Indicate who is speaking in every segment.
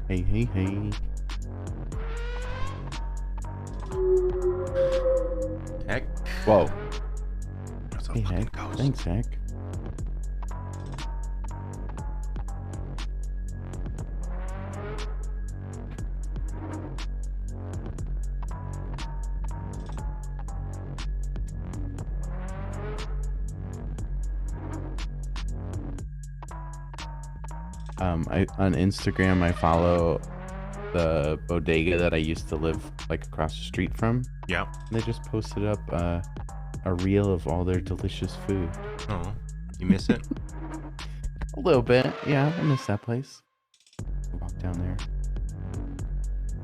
Speaker 1: Hey, hey, hey.
Speaker 2: Heck.
Speaker 1: Whoa.
Speaker 2: That's a
Speaker 1: Hey,
Speaker 2: fucking
Speaker 1: Heck.
Speaker 2: ghost.
Speaker 1: Thanks, Heck. On Instagram, I follow the bodega that I used to live like across the street from.
Speaker 2: Yeah.
Speaker 1: They just posted up a reel of all their delicious food.
Speaker 2: Oh, you miss it?
Speaker 1: A little bit, yeah. I miss that place. Walk down there.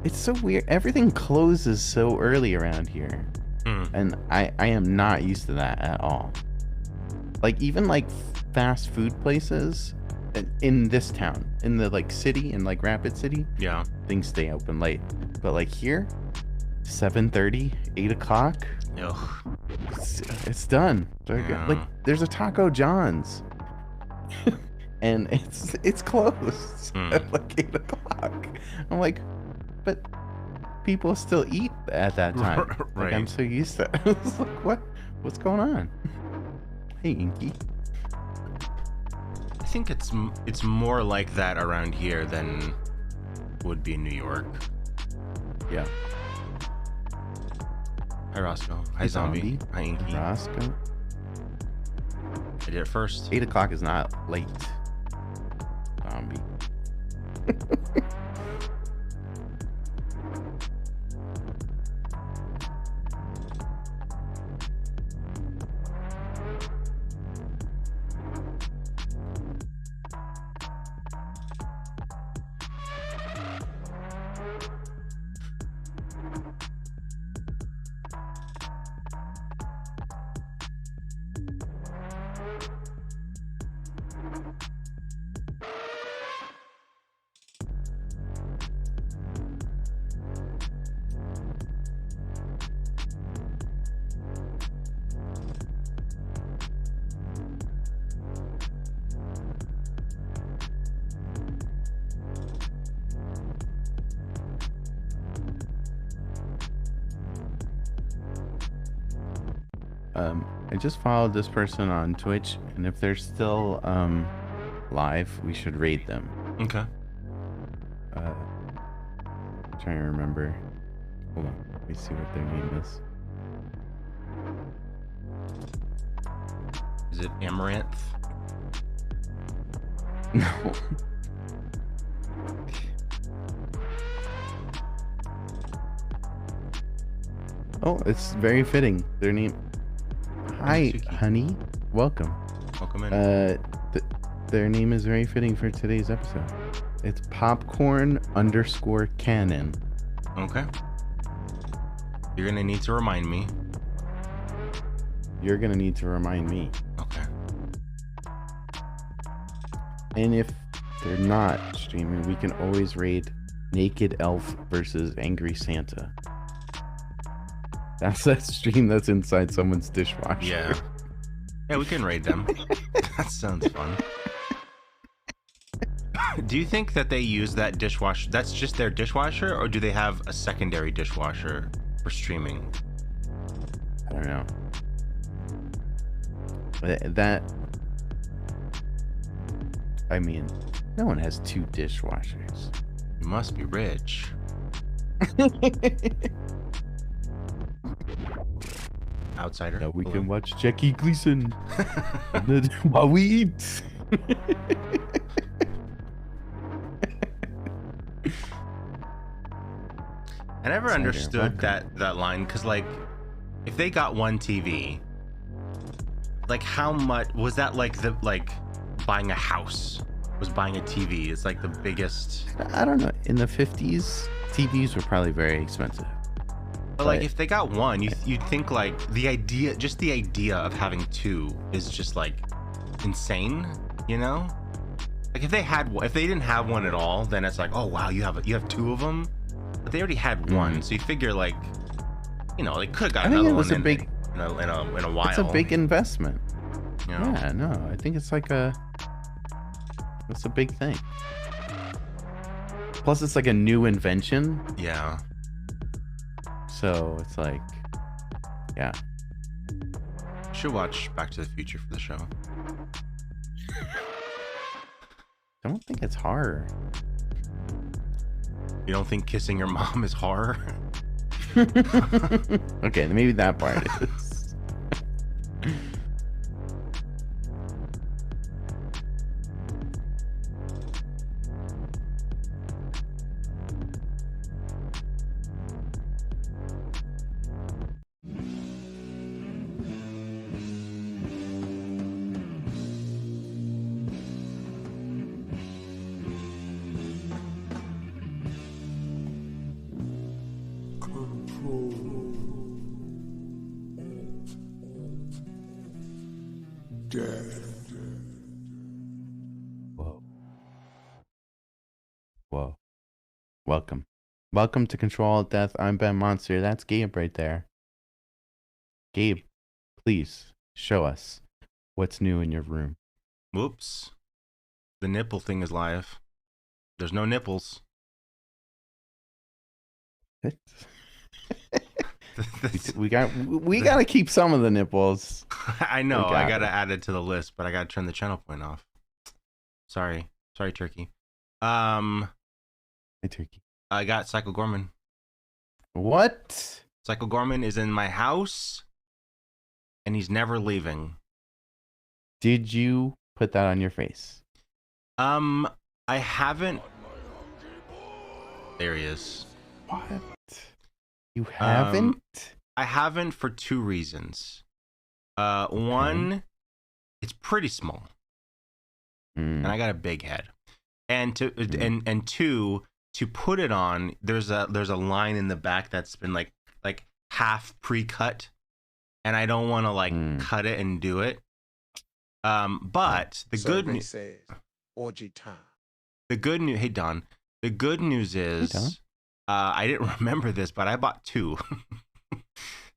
Speaker 1: It's so weird. Everything closes so early around here, and I am not used to that at all. Like even like fast food places in this town, in the like city, in like Rapid City,
Speaker 2: Yeah.
Speaker 1: things stay open late. But like here, 7:30, 8 o'clock,
Speaker 2: Ugh.
Speaker 1: it's done.
Speaker 2: Yeah.
Speaker 1: Like there's a Taco John's, and it's closed at like 8 o'clock. I'm like, but people still eat at that time.
Speaker 2: Right.
Speaker 1: Like I'm so used to it. It's like, what's going on? Hey, Inky.
Speaker 2: I think it's more like that around here than would be in New York.
Speaker 1: Yeah.
Speaker 2: Hi Roscoe. Hi Zombie. Hi Inky.
Speaker 1: Roscoe.
Speaker 2: I did it first.
Speaker 1: 8 o'clock is not late. Zombie. I just followed this person on Twitch, and if they're still live, we should raid them.
Speaker 2: Okay.
Speaker 1: Trying to remember. Hold on. Let me see what their name is.
Speaker 2: Is it Amaranth?
Speaker 1: No. Oh, it's very fitting. Their name. Hi, honey. Welcome.
Speaker 2: Welcome in.
Speaker 1: Their name is very fitting for today's episode. It's popcorn_cannon.
Speaker 2: Okay. You're gonna need to remind me.
Speaker 1: You're gonna need to remind me.
Speaker 2: Okay.
Speaker 1: And if they're not streaming, we can always raid Naked Elf versus Angry Santa. That's that stream that's inside someone's dishwasher.
Speaker 2: Yeah. Yeah, we can raid them. That sounds fun. Do you think that they use that dishwasher? That's just their dishwasher, or do they have a secondary dishwasher for streaming?
Speaker 1: I don't know. That. I mean, no one has two dishwashers.
Speaker 2: You must be rich. Outsider.
Speaker 1: Now we can watch Jackie Gleason while we eat.
Speaker 2: I never understood that line, because like, if they got one TV, like how much was that? Like buying a house was buying a TV. It's like the biggest.
Speaker 1: I don't know. In the 50s, TVs were probably very expensive.
Speaker 2: But like, if they got one, you'd think like the idea of having two is just like insane, you know? Like if they didn't have one at all, then it's like, oh wow, you have two of them. But they already had one, so you figure like, you know, they could have got another one in a while.
Speaker 1: It's a big investment.
Speaker 2: You know?
Speaker 1: Yeah, no, I think it's like it's a big thing. Plus, it's like a new invention.
Speaker 2: Yeah.
Speaker 1: So it's like, yeah.
Speaker 2: Should watch Back to the Future for the show.
Speaker 1: I don't think it's horror.
Speaker 2: You don't think kissing your mom is horror?
Speaker 1: Okay, maybe that part is. Whoa. Whoa. Welcome. Welcome to ControlAltDeath. I'm BenMonster. That's Gabe right there. Gabe, please show us what's new in your room.
Speaker 2: Whoops. The nipple thing is live. There's no nipples.
Speaker 1: we gotta keep some of the nipples.
Speaker 2: I know. I gotta add it to the list, but I gotta turn the channel point off. Sorry, Turkey.
Speaker 1: Hey, Turkey.
Speaker 2: I got Psycho Gorman.
Speaker 1: What?
Speaker 2: Psycho Gorman is in my house, and he's never leaving.
Speaker 1: Did you put that on your face?
Speaker 2: I haven't. There he is.
Speaker 1: What? You haven't?
Speaker 2: I haven't for two reasons. One, it's pretty small, and I got a big head, and and two, to put it on, there's a line in the back that's been like half pre-cut, and I don't want to like cut it and do it. But the good news says orgy time. The good news, hey Don. The good news is, I didn't remember this, but I bought two.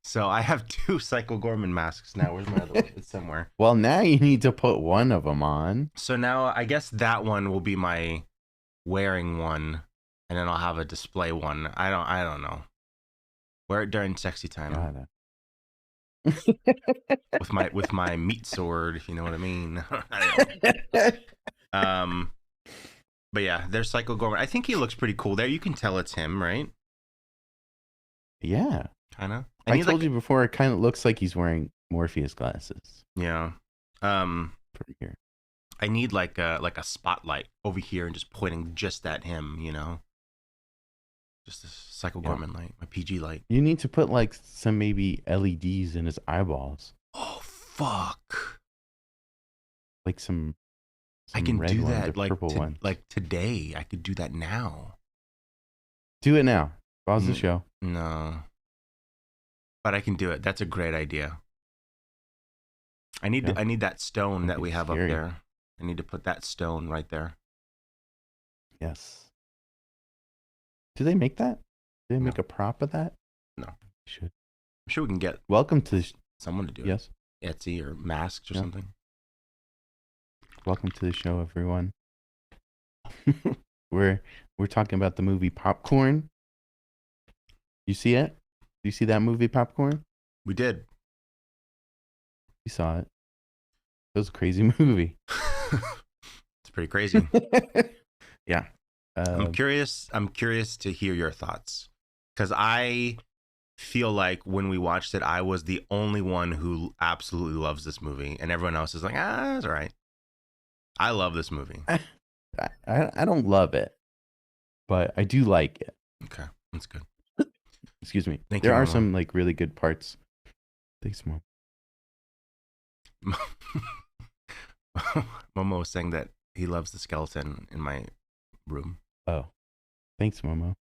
Speaker 2: So I have two Psycho Gorman masks now. Where's my other one? It's somewhere.
Speaker 1: Well, now you need to put one of them on.
Speaker 2: So now I guess that one will be my wearing one, and then I'll have a display one. I don't know. Wear it during sexy time. with my meat sword, if you know what I mean. But yeah, there's Psycho Gorman. I think he looks pretty cool there. You can tell it's him, right?
Speaker 1: Yeah.
Speaker 2: Kind of.
Speaker 1: I told you before, it kind of looks like he's wearing Morpheus glasses.
Speaker 2: Yeah.
Speaker 1: Pretty here.
Speaker 2: I need like a spotlight over here and just pointing just at him, you know? Just a Psycho Gorman light, my PG light.
Speaker 1: You need to put like some maybe LEDs in his eyeballs.
Speaker 2: Oh, fuck.
Speaker 1: Like some
Speaker 2: I can
Speaker 1: red
Speaker 2: do
Speaker 1: ones
Speaker 2: that
Speaker 1: or purple ones.
Speaker 2: like today. I could do that now.
Speaker 1: Do it now. Pause the show.
Speaker 2: No. But I can do it. That's a great idea. I need that stone that we have up there. I need to put that stone right there.
Speaker 1: Yes. Do they make that? Do they make a prop of that?
Speaker 2: No.
Speaker 1: Should.
Speaker 2: I'm sure we can get
Speaker 1: welcome to
Speaker 2: someone to do it.
Speaker 1: Yes.
Speaker 2: Etsy or masks or something.
Speaker 1: Welcome to the show, everyone. We're talking about the movie Popcorn. You see it? Do you see that movie Popcorn?
Speaker 2: We did.
Speaker 1: We saw it. It was a crazy movie.
Speaker 2: It's pretty crazy.
Speaker 1: Yeah.
Speaker 2: I'm curious to hear your thoughts, because I feel like when we watched it, I was the only one who absolutely loves this movie, and everyone else is like, it's all right. I love this movie.
Speaker 1: I don't love it, but I do like it.
Speaker 2: Okay, that's good.
Speaker 1: Excuse me.
Speaker 2: Thank
Speaker 1: there
Speaker 2: you,
Speaker 1: are
Speaker 2: Mama.
Speaker 1: some like really good parts. Thanks, Mom.
Speaker 2: Momo was saying that he loves the skeleton in my room.
Speaker 1: Oh, thanks, Momo.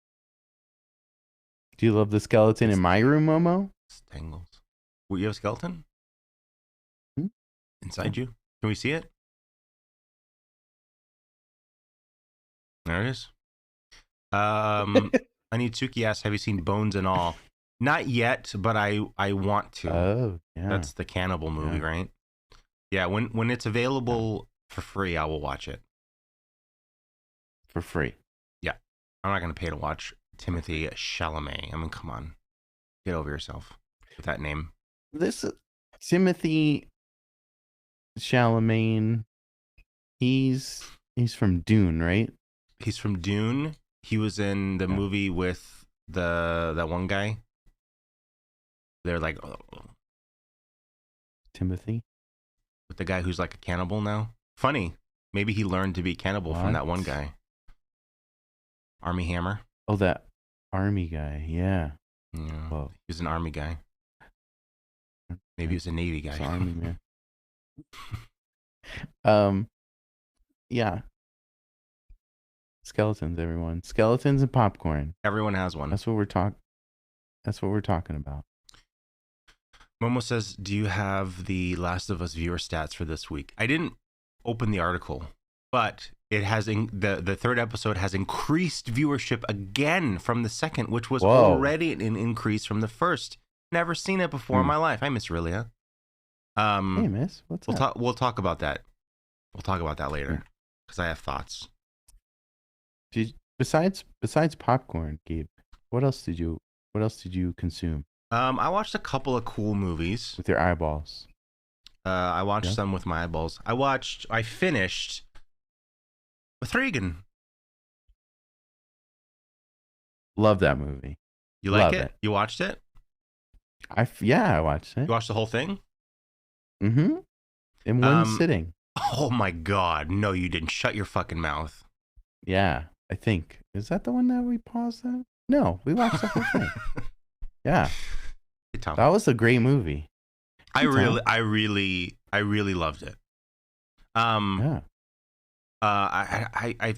Speaker 1: Do you love the skeleton in my room, Momo?
Speaker 2: Stangles. Well, you have a skeleton? Inside you? Can we see it? There it is. Anitsuki asks, have you seen Bones and All? Not yet, but I want to.
Speaker 1: Oh, yeah.
Speaker 2: That's the cannibal movie, right? Yeah, when it's available for free, I will watch it.
Speaker 1: For free?
Speaker 2: Yeah. I'm not gonna pay to watch Timothy Chalamet. I mean, come on, get over yourself with that name.
Speaker 1: This Timothy Chalamet. He's from Dune, right?
Speaker 2: He's from Dune. He was in the movie with that one guy. They're like
Speaker 1: Timothy,
Speaker 2: with the guy who's like a cannibal now. Funny. Maybe he learned to be cannibal from that one guy. Army Hammer.
Speaker 1: Oh, that army guy. Yeah.
Speaker 2: Yeah. Well, he was an army guy. Maybe he was a Navy guy.
Speaker 1: Army man. Yeah. Skeletons, everyone. Skeletons and popcorn.
Speaker 2: Everyone has one.
Speaker 1: That's what we're talking about.
Speaker 2: Momo says, "Do you have the Last of Us viewer stats for this week?" I didn't open the article, but it has the third episode has increased viewership again from the second, which was already an increase from the first. Never seen it before in my life. Hi, Miss Rilia.
Speaker 1: Hey, Miss. What's up?
Speaker 2: We'll talk about that. We'll talk about that later because I have thoughts.
Speaker 1: Besides popcorn, Gabe, what else did you consume?
Speaker 2: I watched a couple of cool movies
Speaker 1: with your eyeballs.
Speaker 2: I watched some with my eyeballs. I finished METHREEGHAN.
Speaker 1: Love that movie.
Speaker 2: You like it? You watched it?
Speaker 1: I watched it.
Speaker 2: You watched the whole thing?
Speaker 1: Mm-hmm. In one sitting.
Speaker 2: Oh my God. No, you didn't. Shut your fucking mouth.
Speaker 1: Yeah, I think. Is that the one that we paused at? No, we watched the whole thing. Yeah.
Speaker 2: Hey, Tom.
Speaker 1: That was a great movie.
Speaker 2: I really loved it. I've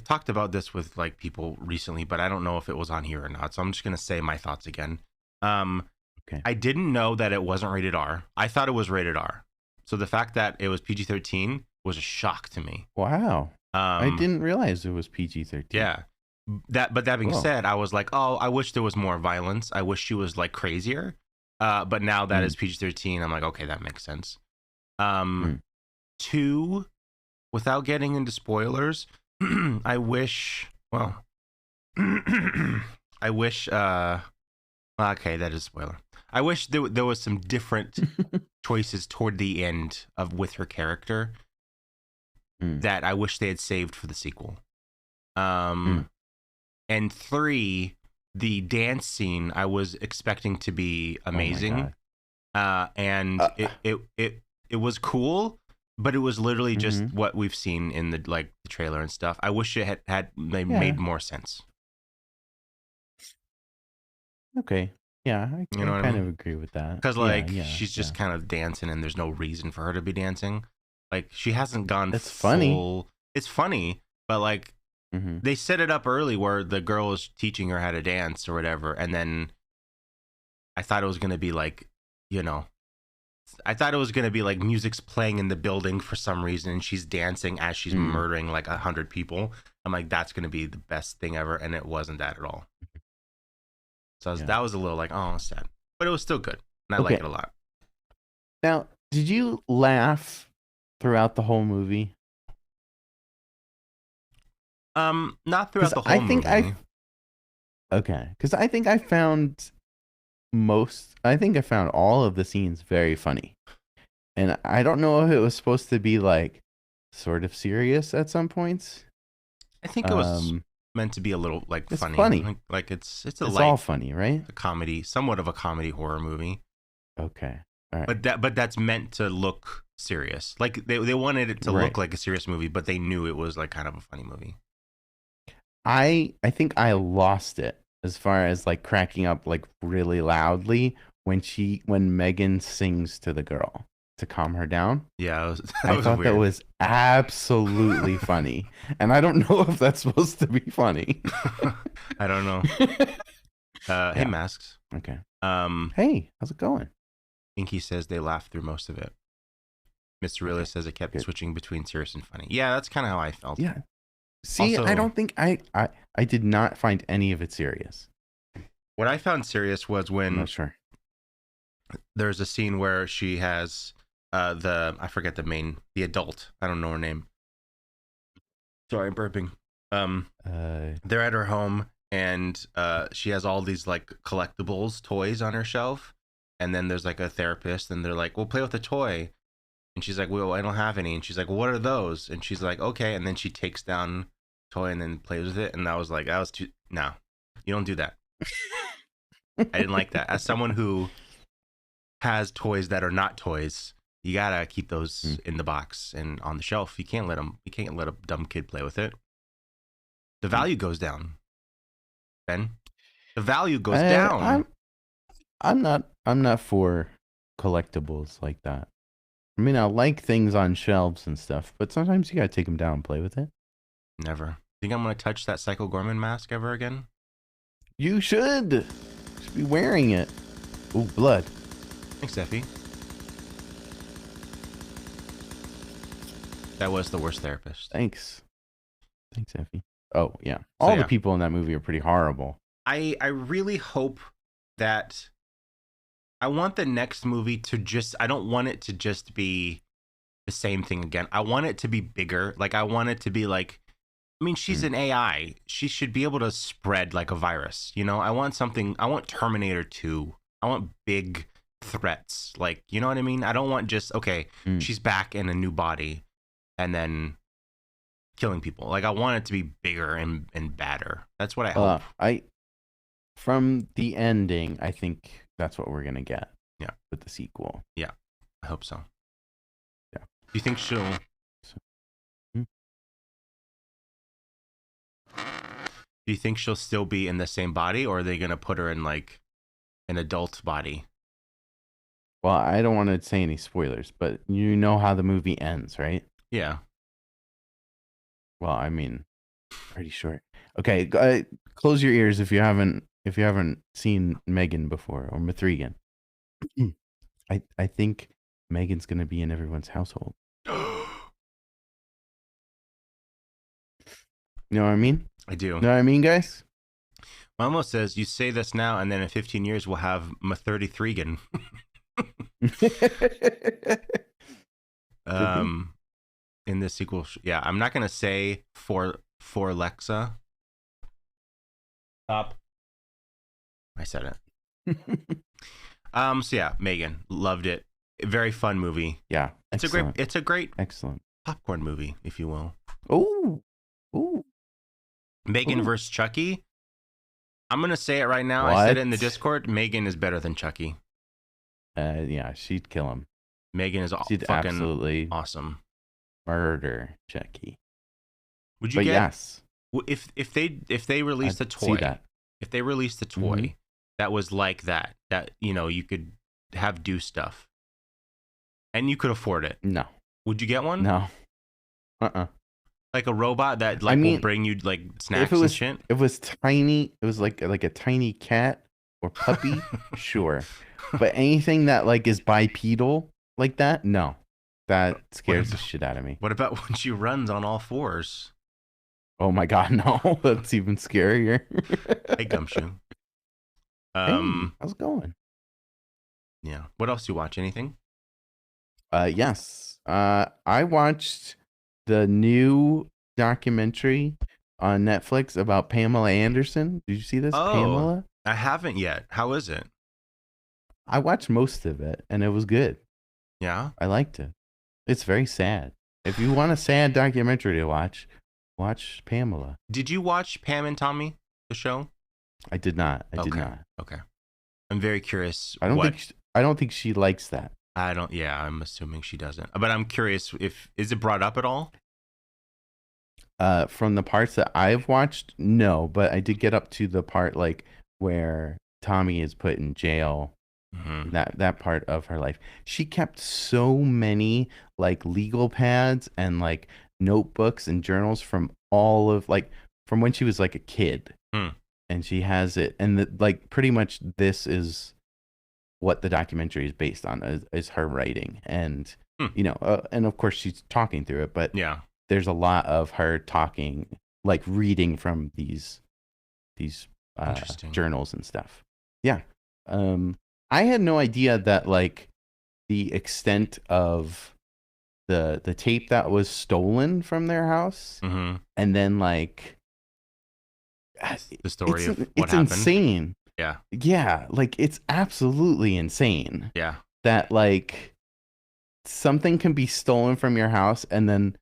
Speaker 2: talked about this with like people recently, but I don't know if it was on here or not. So I'm just gonna say my thoughts again.
Speaker 1: Okay.
Speaker 2: I didn't know that it wasn't rated R. I thought it was rated R. So the fact that it was PG-13 was a shock to me.
Speaker 1: Wow. I didn't realize it was PG-13.
Speaker 2: Yeah. But that being said, I was like, oh, I wish there was more violence. I wish she was like crazier. But now that it's PG-13, I'm like, okay, that makes sense. 2, without getting into spoilers, I wish, okay, that is a spoiler. I wish there was some different choices toward the end with her character that I wish they had saved for the sequel. And 3, the dance scene I was expecting to be amazing, and it was cool, but it was literally just what we've seen in the trailer and stuff. I wish it had made more sense.
Speaker 1: Okay. Yeah, I kind of agree with that.
Speaker 2: Because she's just kind of dancing, and there's no reason for her to be dancing. Like she hasn't gone.
Speaker 1: It's funny.
Speaker 2: It's funny, but like they set it up early where the girl is teaching her how to dance or whatever, and then I thought it was gonna be like, I thought it was gonna be like music's playing in the building for some reason, and she's dancing as she's murdering like 100 people. I'm like, that's gonna be the best thing ever, and it wasn't that at all. So that was a little like, oh, sad, but it was still good, and I like it a lot.
Speaker 1: Now, did you laugh throughout the whole movie?
Speaker 2: Not throughout the whole movie.
Speaker 1: Okay, because I think I found all of the scenes very funny, and I don't know if it was supposed to be like sort of serious at some points.
Speaker 2: I think it was meant to be a little like
Speaker 1: it's
Speaker 2: funny. Like it's
Speaker 1: all funny, right?
Speaker 2: A comedy, somewhat of a comedy horror movie.
Speaker 1: Okay, all right.
Speaker 2: But that's meant to look serious. Like they wanted it to look like a serious movie, but they knew it was like kind of a funny movie.
Speaker 1: I think I lost it as far as like cracking up like really loudly when Megan sings to the girl to calm her down.
Speaker 2: Yeah,
Speaker 1: I thought that was absolutely funny, and I don't know if that's supposed to be funny.
Speaker 2: I don't know. Hey, Masks.
Speaker 1: Okay. Hey, how's it going?
Speaker 2: Inky says they laughed through most of it. Mr. Rilla says it kept switching between serious and funny. Yeah, that's kind of how I felt.
Speaker 1: Yeah. See, also, I don't think I did not find any of it serious.
Speaker 2: What I found serious was when
Speaker 1: I'm not sure.
Speaker 2: There's a scene where she has I forget the adult. I don't know her name. Sorry, I'm burping. They're at her home and she has all these like collectibles toys on her shelf, and then there's like a therapist, and they're like, well, play with the toy, and she's like, well, I don't have any, and she's like, well, what are those? And she's like, okay, and then she takes down toy and then plays with it, and I was like, that was too, no, you don't do that. I didn't like that. As someone who has toys that are not toys, you gotta keep those in the box and on the shelf. You can't let a dumb kid play with it. The value goes down, Ben. The value goes down.
Speaker 1: I'm not for collectibles like that. I mean, I like things on shelves and stuff, but sometimes you gotta take them down and play with it.
Speaker 2: Never. Think I'm gonna touch that Psycho Gorman mask ever again?
Speaker 1: You should be wearing it. Ooh, blood.
Speaker 2: Thanks, Effie. That was the worst therapist.
Speaker 1: Thanks, Effie. Oh yeah, all the people in that movie are pretty horrible.
Speaker 2: I really hope that I want the next movie to just, I don't want it to just be the same thing again. I want it to be bigger. Like, I want it to be like, I mean, she's an AI. She should be able to spread like a virus. You know, I want Terminator 2. I want big threats. Like, you know what I mean? I don't want just, okay, she's back in a new body and then killing people. Like, I want it to be bigger and badder. That's what I hope.
Speaker 1: From the ending, I think that's what we're gonna get.
Speaker 2: Yeah,
Speaker 1: with the sequel.
Speaker 2: Yeah, I hope so.
Speaker 1: Yeah.
Speaker 2: Do you think she'll? Do you think she'll still be in the same body, or are they gonna put her in like an adult body?
Speaker 1: Well, I don't want to say any spoilers, but you know how the movie ends, right?
Speaker 2: Yeah.
Speaker 1: Well, I mean, pretty short. Okay, close your ears if you haven't seen Megan before or METHREEGHAN. I think Megan's gonna be in everyone's household. You know what I mean?
Speaker 2: I do.
Speaker 1: You know what I mean, guys?
Speaker 2: Mamo says, you say this now, and then in 15 years, we'll have METHREEGHAN. In the sequel. Yeah, I'm not going to say for Lexa. Stop. I said it. So yeah, Megan, loved it. Very fun movie.
Speaker 1: Yeah.
Speaker 2: It's a great
Speaker 1: excellent
Speaker 2: popcorn movie, if you will.
Speaker 1: Ooh.
Speaker 2: Megan versus Chucky. I'm gonna say it right now.
Speaker 1: What?
Speaker 2: I said it in the Discord. Megan is better than Chucky.
Speaker 1: Yeah, she'd kill him.
Speaker 2: Megan is
Speaker 1: she'd
Speaker 2: fucking
Speaker 1: absolutely
Speaker 2: awesome.
Speaker 1: Murder Chucky.
Speaker 2: Would you
Speaker 1: yes.
Speaker 2: If they released a toy, if they released a toy that was like that, you know, you could do stuff and you could afford it.
Speaker 1: No.
Speaker 2: Would you get one?
Speaker 1: No.
Speaker 2: Like a robot that like will bring you like snacks and shit?
Speaker 1: If it was tiny, it was like a tiny cat or puppy, sure. But anything that like is bipedal like that, no. That scares the shit out of me.
Speaker 2: What about when she runs on all fours?
Speaker 1: Oh my god, no. That's even scarier.
Speaker 2: Hey, Gumshoe.
Speaker 1: Hey, how's it going?
Speaker 2: Yeah. What else do you watch? Anything?
Speaker 1: Yes. I watched the new documentary on Netflix about Pamela Anderson. Did you see this?
Speaker 2: Oh,
Speaker 1: Pamela?
Speaker 2: I haven't yet. How is it?
Speaker 1: I watched most of it and it was good.
Speaker 2: Yeah?
Speaker 1: I liked it. It's very sad. If you want a sad documentary to watch Pamela.
Speaker 2: Did you watch Pam and Tommy, the show?
Speaker 1: I did not. I did not.
Speaker 2: Okay. I'm very curious.
Speaker 1: I don't think she likes that.
Speaker 2: Yeah, I'm assuming she doesn't. But I'm curious is it brought up at all?
Speaker 1: From the parts that I've watched, no, but I did get up to the part like where Tommy is put in jail. Mm-hmm. That part of her life. She kept so many like legal pads and like notebooks and journals from all of like from when she was like a kid. And she has it, and like pretty much this is what the documentary is based on is her writing, and you know, and of course she's talking through it, but
Speaker 2: yeah,
Speaker 1: there's a lot of her talking, like reading from these journals and stuff. Yeah, I had no idea that like the extent of the tape that was stolen from their house, and then like
Speaker 2: the story of what
Speaker 1: it's
Speaker 2: happened.
Speaker 1: Insane.
Speaker 2: Yeah.
Speaker 1: Yeah, like it's absolutely insane.
Speaker 2: Yeah.
Speaker 1: That like something can be stolen from your house and then,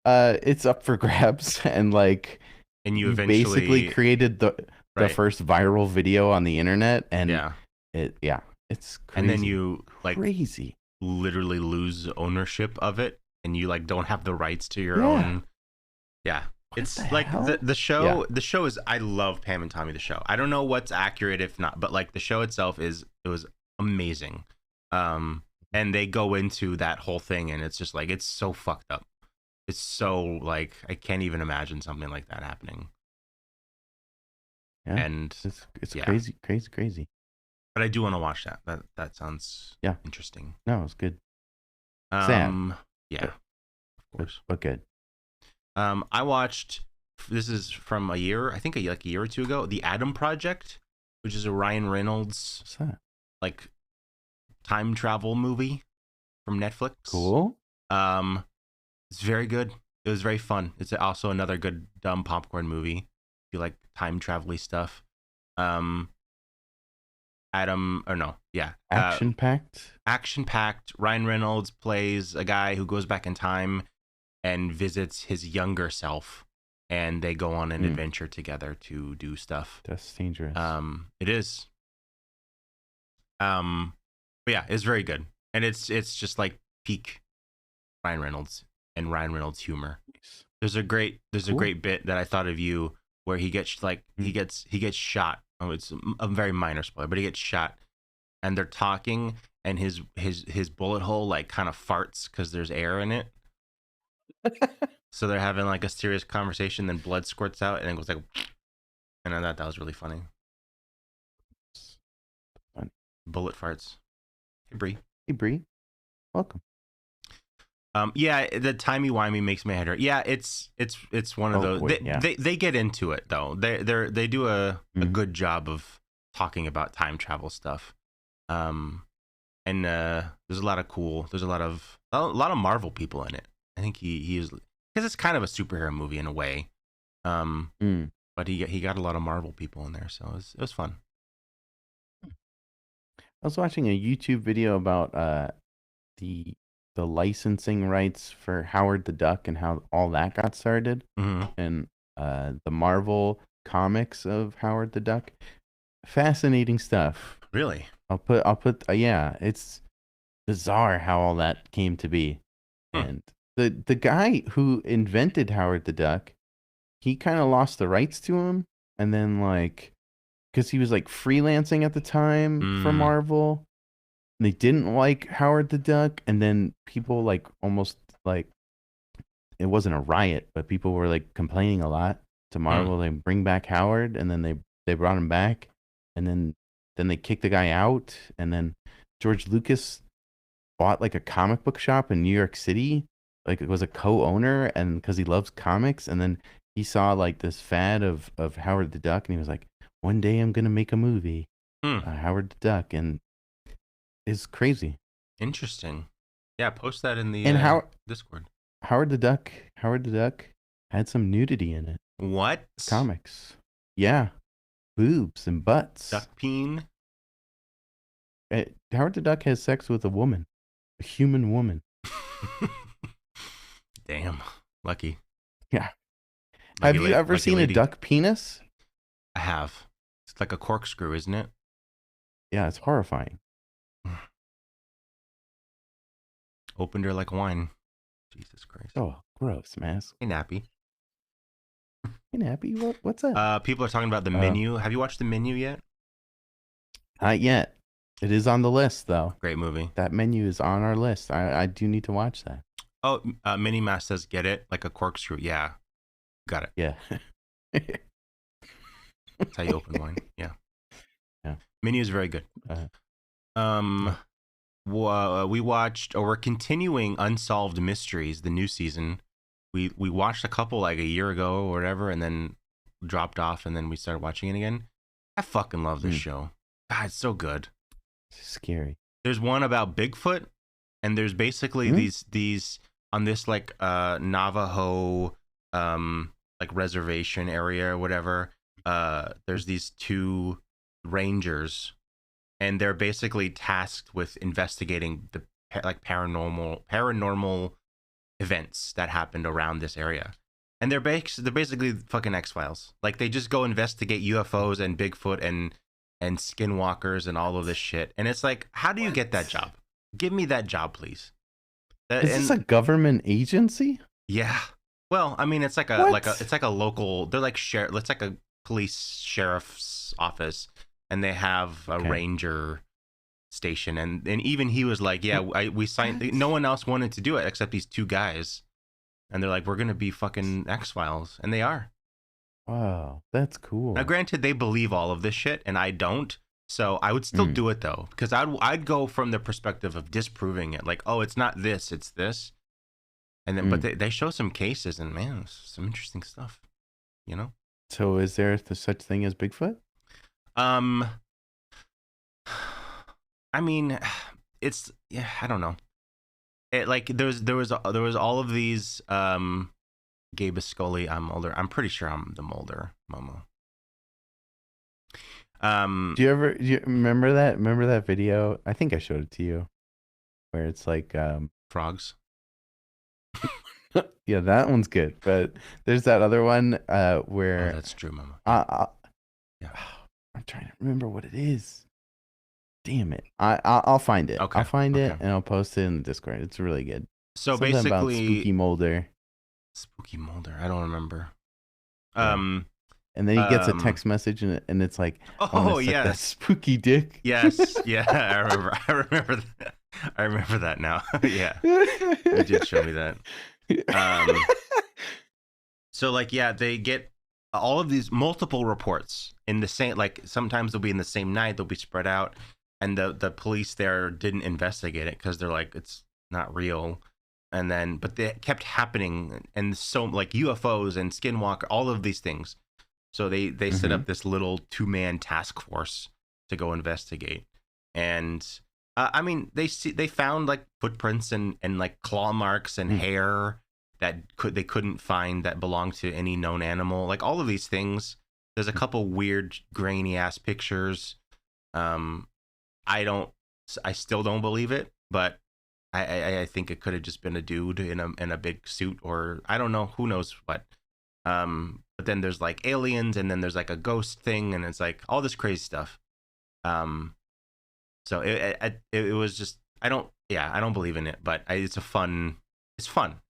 Speaker 1: it's up for grabs and like
Speaker 2: And you
Speaker 1: basically
Speaker 2: eventually
Speaker 1: created the first viral video on the internet and it's crazy.
Speaker 2: And then you like
Speaker 1: crazy.
Speaker 2: Literally lose ownership of it and you like don't have the rights to your own. Yeah. It's like the show. The show is. I love Pam and Tommy. The show. I don't know what's accurate, if not, but like the show itself it was amazing. And they go into that whole thing, and it's just like it's so fucked up. It's so like I can't even imagine something like that happening.
Speaker 1: Yeah, and it's crazy.
Speaker 2: But I do want to watch that. That sounds interesting.
Speaker 1: No, it's good.
Speaker 2: Sad. Yeah, of course,
Speaker 1: but good.
Speaker 2: I watched. This is from a year or two ago. The Adam Project, which is a Ryan Reynolds like time travel movie from Netflix.
Speaker 1: Cool.
Speaker 2: It's very good. It was very fun. It's also another good dumb popcorn movie if you like time travel-y stuff. Action packed. Ryan Reynolds plays a guy who goes back in time and visits his younger self, and they go on an adventure together to do stuff.
Speaker 1: That's dangerous.
Speaker 2: It is. But yeah, it's very good, and it's just like peak Ryan Reynolds and Ryan Reynolds humor. There's a great bit that I thought of you where he gets he gets shot. Oh, it's a very minor spoiler, but he gets shot, and they're talking, and his bullet hole like kind of farts because there's air in it. So they're having like a serious conversation, then blood squirts out, and it goes like, and I thought that was really funny. Bullet farts. Hey Bree.
Speaker 1: Welcome.
Speaker 2: Yeah, the timey-wimey makes my head hurt. Yeah, it's one of those. They get into it though. They do a good job of talking about time travel stuff. And there's a lot of Marvel people in it. I think he is, because it's kind of a superhero movie in a way. But he got a lot of Marvel people in there, so it was fun.
Speaker 1: I was watching a YouTube video about the licensing rights for Howard the Duck and how all that got started, and the Marvel comics of Howard the Duck. Fascinating stuff.
Speaker 2: Really?
Speaker 1: I'll put it's bizarre how all that came to be. And the guy who invented Howard the Duck, he kind of lost the rights to him, and then like because he was like freelancing at the time for Marvel. They didn't like Howard the Duck, and then people like almost like it wasn't a riot, but people were like complaining a lot to Marvel. They bring back Howard, and then they brought him back, and then they kicked the guy out, and then George Lucas bought like a comic book shop in New York City, like it was a co-owner, and because he loves comics, and then he saw like this fad of Howard the Duck, and he was like, one day I'm gonna make a movie, Howard the Duck, and it's crazy.
Speaker 2: Interesting. Yeah, post that in the Discord.
Speaker 1: Howard the Duck had some nudity in it.
Speaker 2: What?
Speaker 1: Comics. Yeah. Boobs and butts.
Speaker 2: Duck peen?
Speaker 1: Howard the Duck has sex with a human woman.
Speaker 2: Damn. Lucky.
Speaker 1: Yeah. Have you ever seen a duck penis?
Speaker 2: I have. It's like a corkscrew, isn't it?
Speaker 1: Yeah, it's horrifying.
Speaker 2: Opened her like wine. Jesus Christ.
Speaker 1: Oh, gross, man.
Speaker 2: Hey, Nappy.
Speaker 1: Hey, Nappy. What's up?
Speaker 2: People are talking about The Menu. Have you watched The Menu yet?
Speaker 1: Not yet. It is on the list, though.
Speaker 2: Great movie.
Speaker 1: That Menu is on our list. I do need to watch that.
Speaker 2: Oh, Minnie Mouse says, get it? Like a corkscrew. Yeah. Got it.
Speaker 1: Yeah.
Speaker 2: That's how you open wine. Yeah.
Speaker 1: Yeah.
Speaker 2: Menu is very good. We watched, or we're continuing Unsolved Mysteries, the new season. We watched a couple like a year ago or whatever, and then dropped off, and then we started watching it again. I fucking love this show. God, it's so good.
Speaker 1: It's scary.
Speaker 2: There's one about Bigfoot, and there's basically these on this like Navajo like like reservation area or whatever, there's these two rangers, and they're basically tasked with investigating the like paranormal events that happened around this area. And they're basically fucking X-Files. Like, they just go investigate UFOs and Bigfoot and skinwalkers and all of this shit. And it's like, how do you get that job? Give me that job, please.
Speaker 1: Is this a government agency?
Speaker 2: Yeah. Well, I mean, it's like a local. They're like it's like a police sheriff's office, and they have a ranger station. And even he was like, yeah, we signed. No one else wanted to do it except these two guys. And they're like, we're going to be fucking X-Files. And they are.
Speaker 1: Wow, that's cool.
Speaker 2: Now, granted, they believe all of this shit, and I don't. So I would still do it, though. Because I'd go from the perspective of disproving it. Like, oh, it's not this, it's this. And then, but they show some cases, and man, some interesting stuff. You know?
Speaker 1: So is there such thing as Bigfoot?
Speaker 2: I mean, yeah, I don't know. It, like, there was all of these Gabe Scully, I'm older. I'm pretty sure I'm the Mulder Momo.
Speaker 1: Do you remember that video? I think I showed it to you, where it's like
Speaker 2: frogs.
Speaker 1: Yeah, that one's good. But there's that other one where
Speaker 2: that's true, Momo.
Speaker 1: Yeah, I'm trying to remember what it is. Damn it! I'll find it.
Speaker 2: Okay.
Speaker 1: I'll find it and I'll post it in the Discord. It's really good.
Speaker 2: So
Speaker 1: something
Speaker 2: basically,
Speaker 1: about Spooky Mulder.
Speaker 2: Spooky Mulder. I don't remember.
Speaker 1: And then he gets a text message and it's like,
Speaker 2: oh yeah,
Speaker 1: that spooky dick.
Speaker 2: Yes, yeah, I remember that. I remember that now. Yeah, you did show me that. So like, yeah, they get all of these multiple reports in the same. Like, sometimes they'll be in the same night. They'll be spread out. And the police there didn't investigate it because they're like, it's not real. And then, but they kept happening. And so, like, UFOs and Skinwalker, all of these things. So they set up this little 2-man task force to go investigate. And I mean, they found like footprints and like claw marks and hair that they couldn't find that belonged to any known animal. Like, all of these things. There's a couple weird grainy ass pictures. I still don't believe it, but I think it could have just been a dude in a big suit, or I don't know, who knows what. But then there's like aliens, and then there's like a ghost thing, and it's like all this crazy stuff. So it was just, I don't believe in it, but it's fun,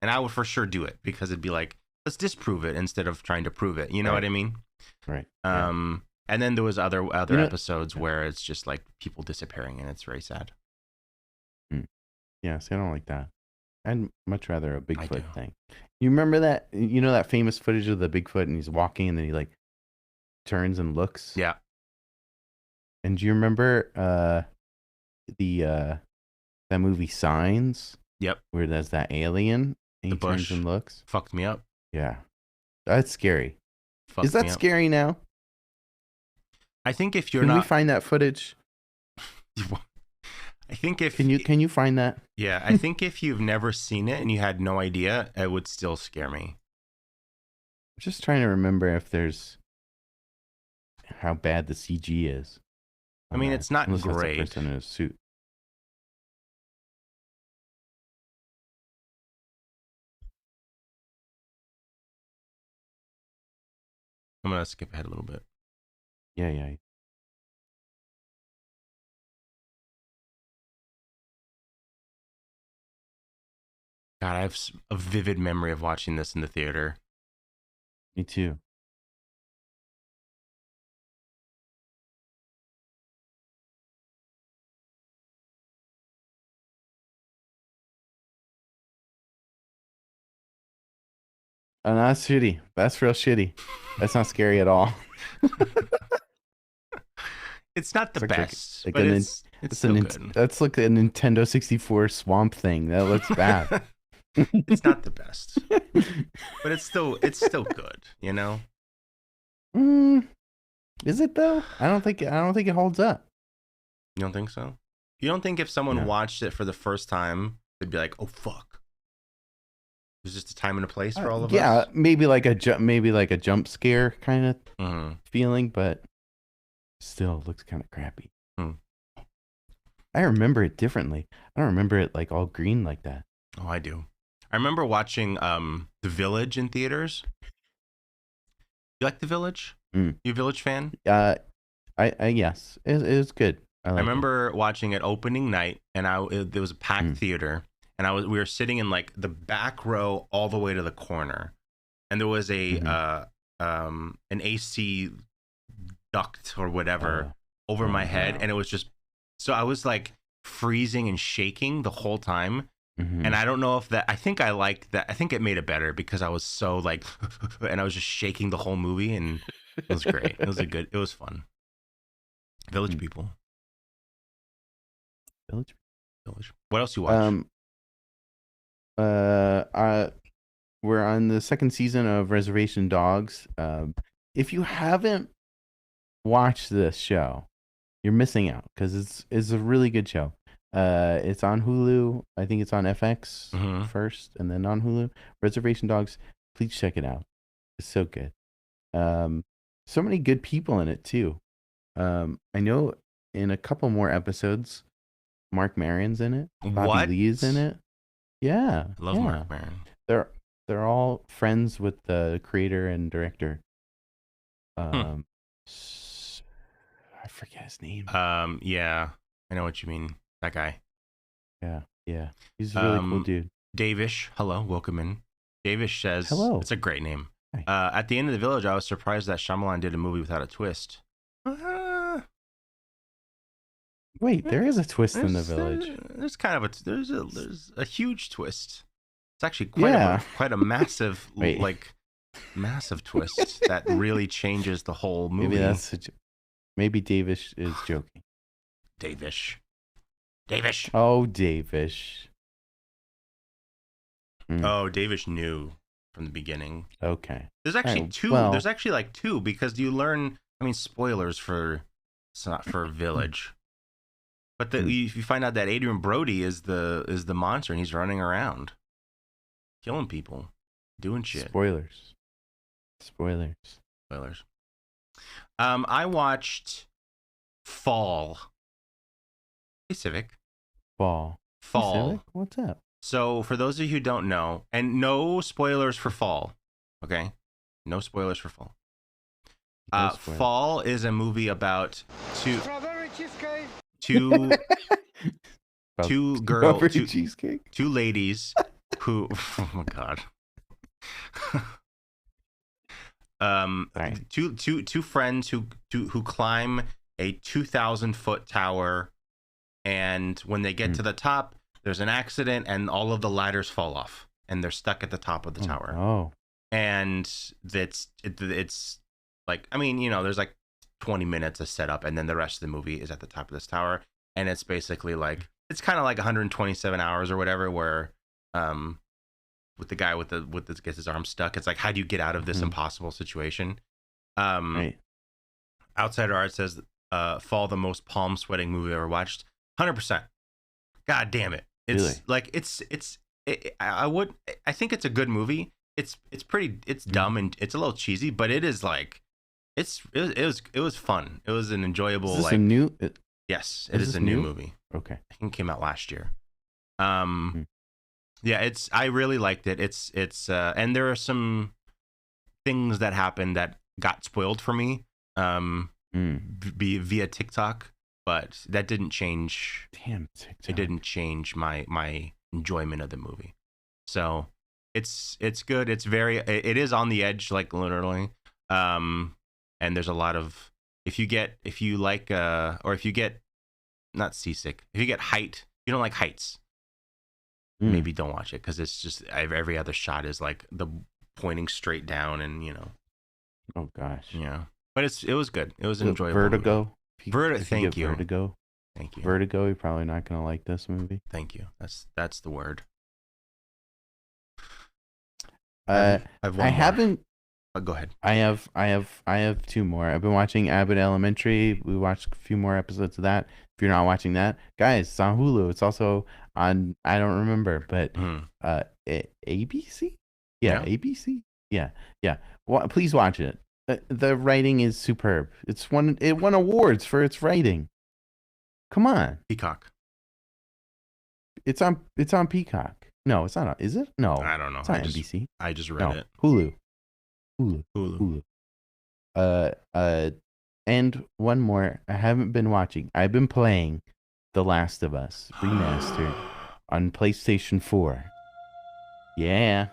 Speaker 2: and I would for sure do it because it'd be like, let's disprove it instead of trying to prove it. You know what I mean?
Speaker 1: Right.
Speaker 2: And then there was other episodes where it's just like people disappearing, and it's very sad.
Speaker 1: Yeah, see, I don't like that. I'd much rather a Bigfoot thing. You remember that? You know that famous footage of the Bigfoot, and he's walking, and then he like turns and looks.
Speaker 2: Yeah.
Speaker 1: And do you remember that movie Signs?
Speaker 2: Yep.
Speaker 1: Where there's that alien, and he turns and looks.
Speaker 2: Fucked me up.
Speaker 1: Yeah, that's scary. Is that scary now?
Speaker 2: I think if
Speaker 1: Can we find that footage?
Speaker 2: I think if
Speaker 1: can you find that?
Speaker 2: Yeah, I think if you've never seen it and you had no idea, it would still scare me.
Speaker 1: I'm just trying to remember if there's how bad the CG is.
Speaker 2: I mean, it's not great.
Speaker 1: It's a person in a suit.
Speaker 2: I'm gonna skip ahead a little bit.
Speaker 1: Yeah.
Speaker 2: God, I have a vivid memory of watching this in the theater.
Speaker 1: Me too. Oh, no, that's shitty. That's real shitty. That's not scary at all.
Speaker 2: It's not the best,
Speaker 1: like
Speaker 2: but it's still good.
Speaker 1: That's like a Nintendo 64 Swamp Thing. That looks bad.
Speaker 2: It's not the best, but it's still good. You know?
Speaker 1: Is it though? I don't think it holds up.
Speaker 2: You don't think so? You don't think if someone watched it for the first time, they'd be like, "Oh fuck"? There's just a time and a place for all of
Speaker 1: yeah,
Speaker 2: us.
Speaker 1: maybe like a jump scare kind of feeling, but still looks kind of crappy. I remember it differently. I don't remember it like all green like that.
Speaker 2: Oh, I do. I remember watching The Village in theaters. You like The Village? You a Village fan?
Speaker 1: I yes, it was good. I
Speaker 2: remember watching it opening night, and there was a packed theater, and we were sitting in like the back row all the way to the corner, and there was a an AC duct or whatever over my head, and it was just so I was like freezing and shaking the whole time. And I don't know if that, I think I liked that. I think it made it better because I was so like, and I was just shaking the whole movie, and it was great. It was fun. Village people.
Speaker 1: Village.
Speaker 2: What else you watch?
Speaker 1: We're on the second season of Reservation Dogs. If you haven't watched this show, you're missing out because it's a really good show. It's on Hulu. I think it's on FX first, and then on Hulu. Reservation Dogs. Please check it out. It's so good. So many good people in it too. I know in a couple more episodes, Mark Maron's in it. Bobby Lee is in it. Yeah,
Speaker 2: I love Mark Maron.
Speaker 1: They're all friends with the creator and director. I forget his name.
Speaker 2: Yeah, I know what you mean. That guy.
Speaker 1: Yeah. He's a really cool dude.
Speaker 2: Davish, hello, welcome in. Davish says,
Speaker 1: hello.
Speaker 2: It's a great name. At the end of The Village, I was surprised that Shyamalan did a movie without a twist.
Speaker 1: Wait, there is a twist in The Village.
Speaker 2: There's kind of there's a huge twist. It's actually quite a massive massive twist that really changes the whole movie.
Speaker 1: Maybe Davish is joking.
Speaker 2: Davish.
Speaker 1: Oh, Davish.
Speaker 2: Oh, Davish knew from the beginning.
Speaker 1: Okay.
Speaker 2: There's actually two. There's actually like two because you learn. I mean, spoilers for it's not for Village, but you find out that Adrian Brody is the monster and he's running around, killing people, doing shit.
Speaker 1: Spoilers.
Speaker 2: I watched Fall. Hey, Civic.
Speaker 1: Fall. Hey, Civic? What's up?
Speaker 2: So, for those of you who don't know, and no spoilers for Fall, okay? No spoilers for Fall. Fall is a movie about two ladies who, oh my God. Two friends who climb a 2,000-foot tower, and when they get to the top, there's an accident and all of the ladders fall off and they're stuck at the top of the tower. And it's like, I mean, there's like 20 minutes of setup and then the rest of the movie is at the top of this tower. And it's basically like, it's kind of like 127 hours or whatever, where with the guy gets his arm stuck. It's like, how do you get out of this impossible situation? Outsider Art says, Fall, the most palm sweating movie I ever watched. 100%. God damn it. It's really? Like, I think it's a good movie. It's dumb and it's a little cheesy, but it is like, it was fun. It was an enjoyable,
Speaker 1: is this a new?
Speaker 2: Yes, it is a new movie.
Speaker 1: Okay.
Speaker 2: I think it came out last year. Yeah, I really liked it. It's and there are some things that happened that got spoiled for me via TikTok, but that didn't change.
Speaker 1: Damn TikTok.
Speaker 2: It didn't change my enjoyment of the movie. So it's good. It is on the edge, like literally. And there's a lot of if you get not seasick, if you get height, you don't like heights. Maybe don't watch it because it's just every other shot is like the pointing straight down and
Speaker 1: Oh gosh.
Speaker 2: Yeah, but it was good. It was an enjoyable.
Speaker 1: Vertigo.
Speaker 2: Thank you.
Speaker 1: Vertigo.
Speaker 2: Thank you.
Speaker 1: Vertigo. You're probably not gonna like this movie.
Speaker 2: Thank you. That's the word.
Speaker 1: I haven't
Speaker 2: Go ahead.
Speaker 1: I have two more. I've been watching Abbott Elementary. We watched a few more episodes of that. If you're not watching that, guys, it's on Hulu. It's also on, I don't remember, but ABC. Yeah, ABC. Yeah, yeah. Well, please watch it. The writing is superb. It won awards for its writing. Come on.
Speaker 2: Peacock.
Speaker 1: It's on Peacock. No, it's not. Is it? No.
Speaker 2: I don't know.
Speaker 1: It's on NBC.
Speaker 2: I just read it.
Speaker 1: Hulu. And one more. I haven't been watching. I've been playing The Last of Us Remastered on PlayStation 4. Yeah.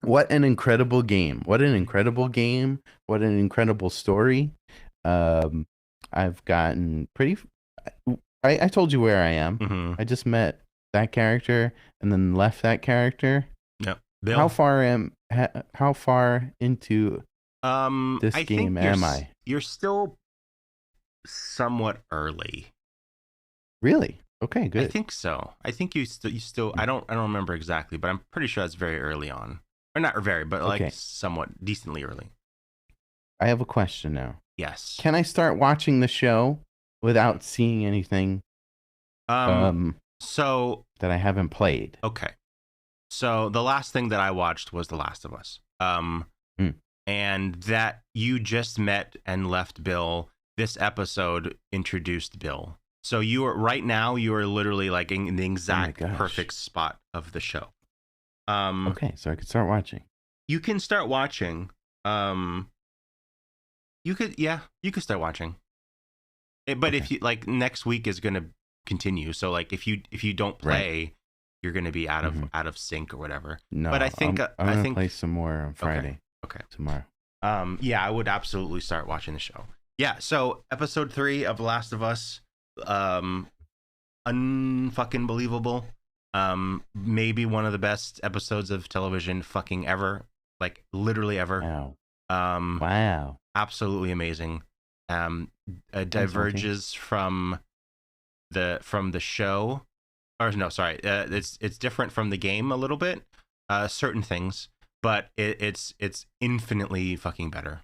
Speaker 1: What an incredible game. What an incredible game. What an incredible story. I've gotten pretty... I told you where I am.
Speaker 2: Mm-hmm.
Speaker 1: I just met that character and then left that character.
Speaker 2: Yep.
Speaker 1: Bill. How far into this game am I?
Speaker 2: You're still somewhat early.
Speaker 1: Really? Okay, good.
Speaker 2: I think so. I think you still I don't remember exactly, but I'm pretty sure that's very early on. Or not very, but like somewhat decently early.
Speaker 1: I have a question now.
Speaker 2: Yes.
Speaker 1: Can I start watching the show without seeing anything
Speaker 2: so
Speaker 1: that I haven't played?
Speaker 2: Okay. So the last thing that I watched was The Last of Us. And that you just met and left Bill. This episode introduced Bill. So you are literally like in the exact perfect spot of the show.
Speaker 1: Okay, so I could start watching.
Speaker 2: You can start watching. You could start watching. But if you like, next week is gonna continue. So like, if you don't play, you're gonna be out of sync or whatever.
Speaker 1: No,
Speaker 2: but I think
Speaker 1: I'm gonna play some more on Friday.
Speaker 2: Okay.
Speaker 1: Tomorrow.
Speaker 2: Yeah, I would absolutely start watching the show. Yeah. So episode 3 of Last of Us, unfucking believable. Maybe one of the best episodes of television fucking ever. Like literally ever.
Speaker 1: Wow.
Speaker 2: Wow. Absolutely amazing. Diverges from the show, or no, sorry, it's different from the game a little bit, certain things, but it's infinitely fucking better.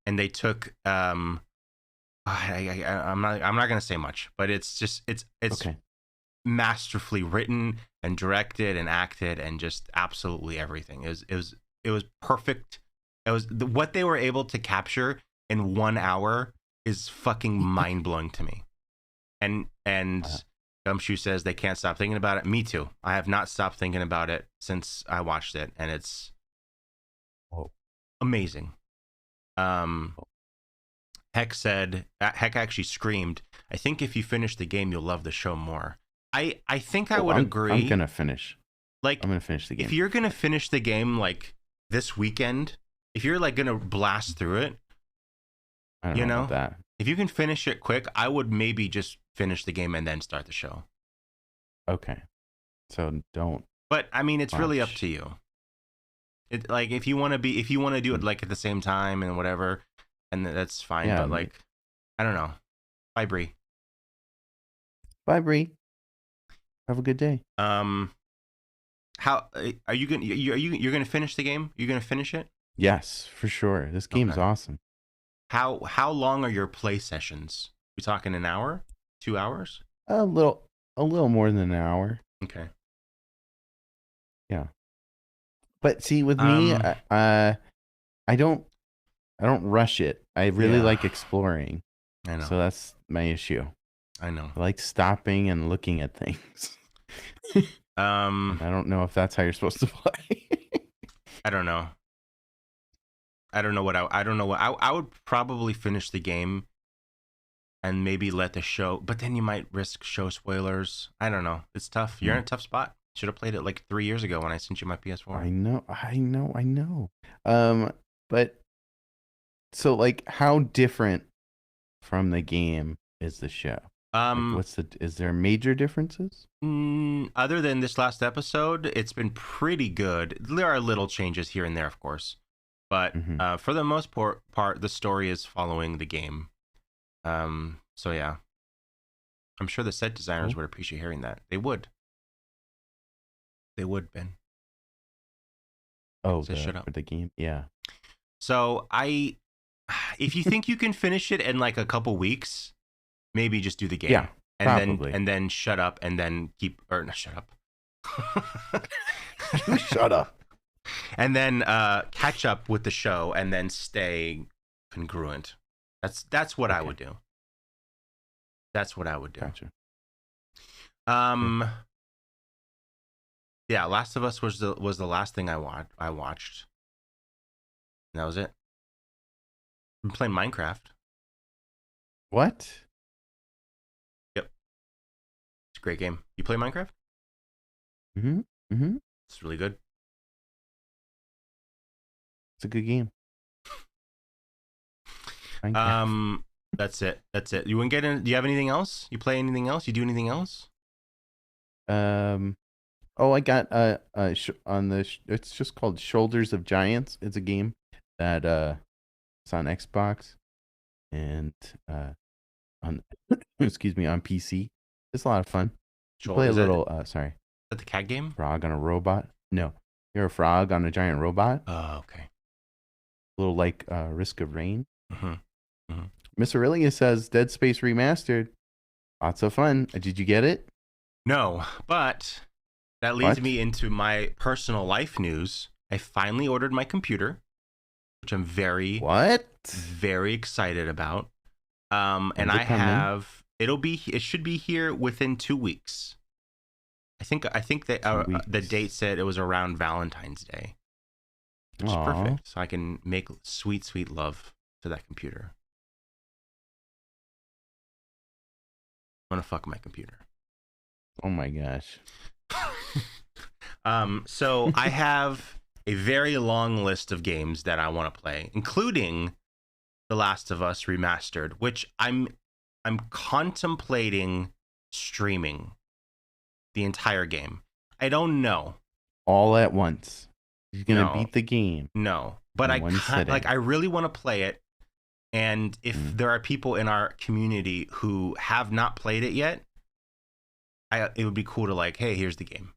Speaker 2: And they took I'm not gonna say much, but it's okay. Masterfully written and directed and acted and just absolutely everything. It was perfect. It was what they were able to capture in 1 hour is fucking mind-blowing to me. And Gumshoe says they can't stop thinking about it. Me too. I have not stopped thinking about it since I watched it, and it's amazing. Heck actually screamed, I think if you finish the game, you'll love the show more. I think I would agree.
Speaker 1: I'm gonna finish.
Speaker 2: I'm
Speaker 1: gonna finish the game.
Speaker 2: If you're gonna finish the game like this weekend, if you're like gonna blast through it,
Speaker 1: I don't know about that.
Speaker 2: If you can finish it quick, I would maybe just finish the game and then start the show.
Speaker 1: Okay. So don't.
Speaker 2: But I mean, it's really up to you. It like if you want to do it like at the same time and whatever, and that's fine. Yeah, but like, I don't know. Bye, Bree.
Speaker 1: Bye, Bree. Have a good day.
Speaker 2: How are you gonna you're gonna finish the game? You're gonna finish it?
Speaker 1: Yes, for sure. This game's awesome.
Speaker 2: How long are your play sessions? We talking an hour, 2 hours?
Speaker 1: A little more than an hour.
Speaker 2: Okay.
Speaker 1: Yeah. But see, with me, I don't rush it. I really like exploring.
Speaker 2: I know.
Speaker 1: So that's my issue.
Speaker 2: I know.
Speaker 1: I like stopping and looking at things. I don't know if that's how you're supposed to play.
Speaker 2: I don't know. I don't know what I would probably finish the game and maybe let the show, but then you might risk show spoilers. I don't know. It's tough. You're in a tough spot. Should have played it like 3 years ago when I sent you my PS4.
Speaker 1: I know. But so like, how different from the game is the show? Like is there major differences?
Speaker 2: Other than this last episode, it's been pretty good. There are little changes here and there, of course. But for the most part, the story is following the game. So yeah, I'm sure the set designers would appreciate hearing that. They would. They would, Ben.
Speaker 1: Oh,
Speaker 2: So shut up.
Speaker 1: for the game, yeah.
Speaker 2: So if you think you can finish it in like a couple weeks, maybe just do the game.
Speaker 1: Yeah,
Speaker 2: and
Speaker 1: probably.
Speaker 2: then shut up and then shut up.
Speaker 1: You shut up.
Speaker 2: And then catch up with the show and then stay congruent. That's what I would do. That's what I would do.
Speaker 1: Gotcha.
Speaker 2: Yeah, Last of Us was the last thing I watched. And that was it. I'm playing Minecraft.
Speaker 1: What?
Speaker 2: Yep. It's a great game. You play Minecraft?
Speaker 1: Mm-hmm.
Speaker 2: It's really good.
Speaker 1: It's a good game.
Speaker 2: That's it. You wouldn't get in. Do you have anything else? You play anything else? You do anything else?
Speaker 1: Oh, I got it's just called Shoulders of Giants. It's a game that it's on Xbox and on excuse me, on PC. It's a lot of fun. You play a little sorry. Is
Speaker 2: that the cat game?
Speaker 1: Frog on a robot? No. You're a frog on a giant robot.
Speaker 2: Oh, okay.
Speaker 1: A little like Risk of Rain.
Speaker 2: Mm-hmm.
Speaker 1: Miss Aurelia says Dead Space Remastered. Lots of fun. Did you get it?
Speaker 2: No, but that leads me into my personal life news. I finally ordered my computer, which I'm very excited about. And I have it should be here within 2 weeks. I think that the date said it was around Valentine's Day. Which is perfect. So I can make sweet, sweet love to that computer. I want to fuck my computer.
Speaker 1: Oh my gosh.
Speaker 2: So I have a very long list of games that I want to play, including The Last of Us Remastered, which I'm contemplating streaming the entire game. I don't know.
Speaker 1: All at once. You're gonna beat the game.
Speaker 2: No, but I really want to play it. And if there are people in our community who have not played it yet, it would be cool to like, hey, here's the game.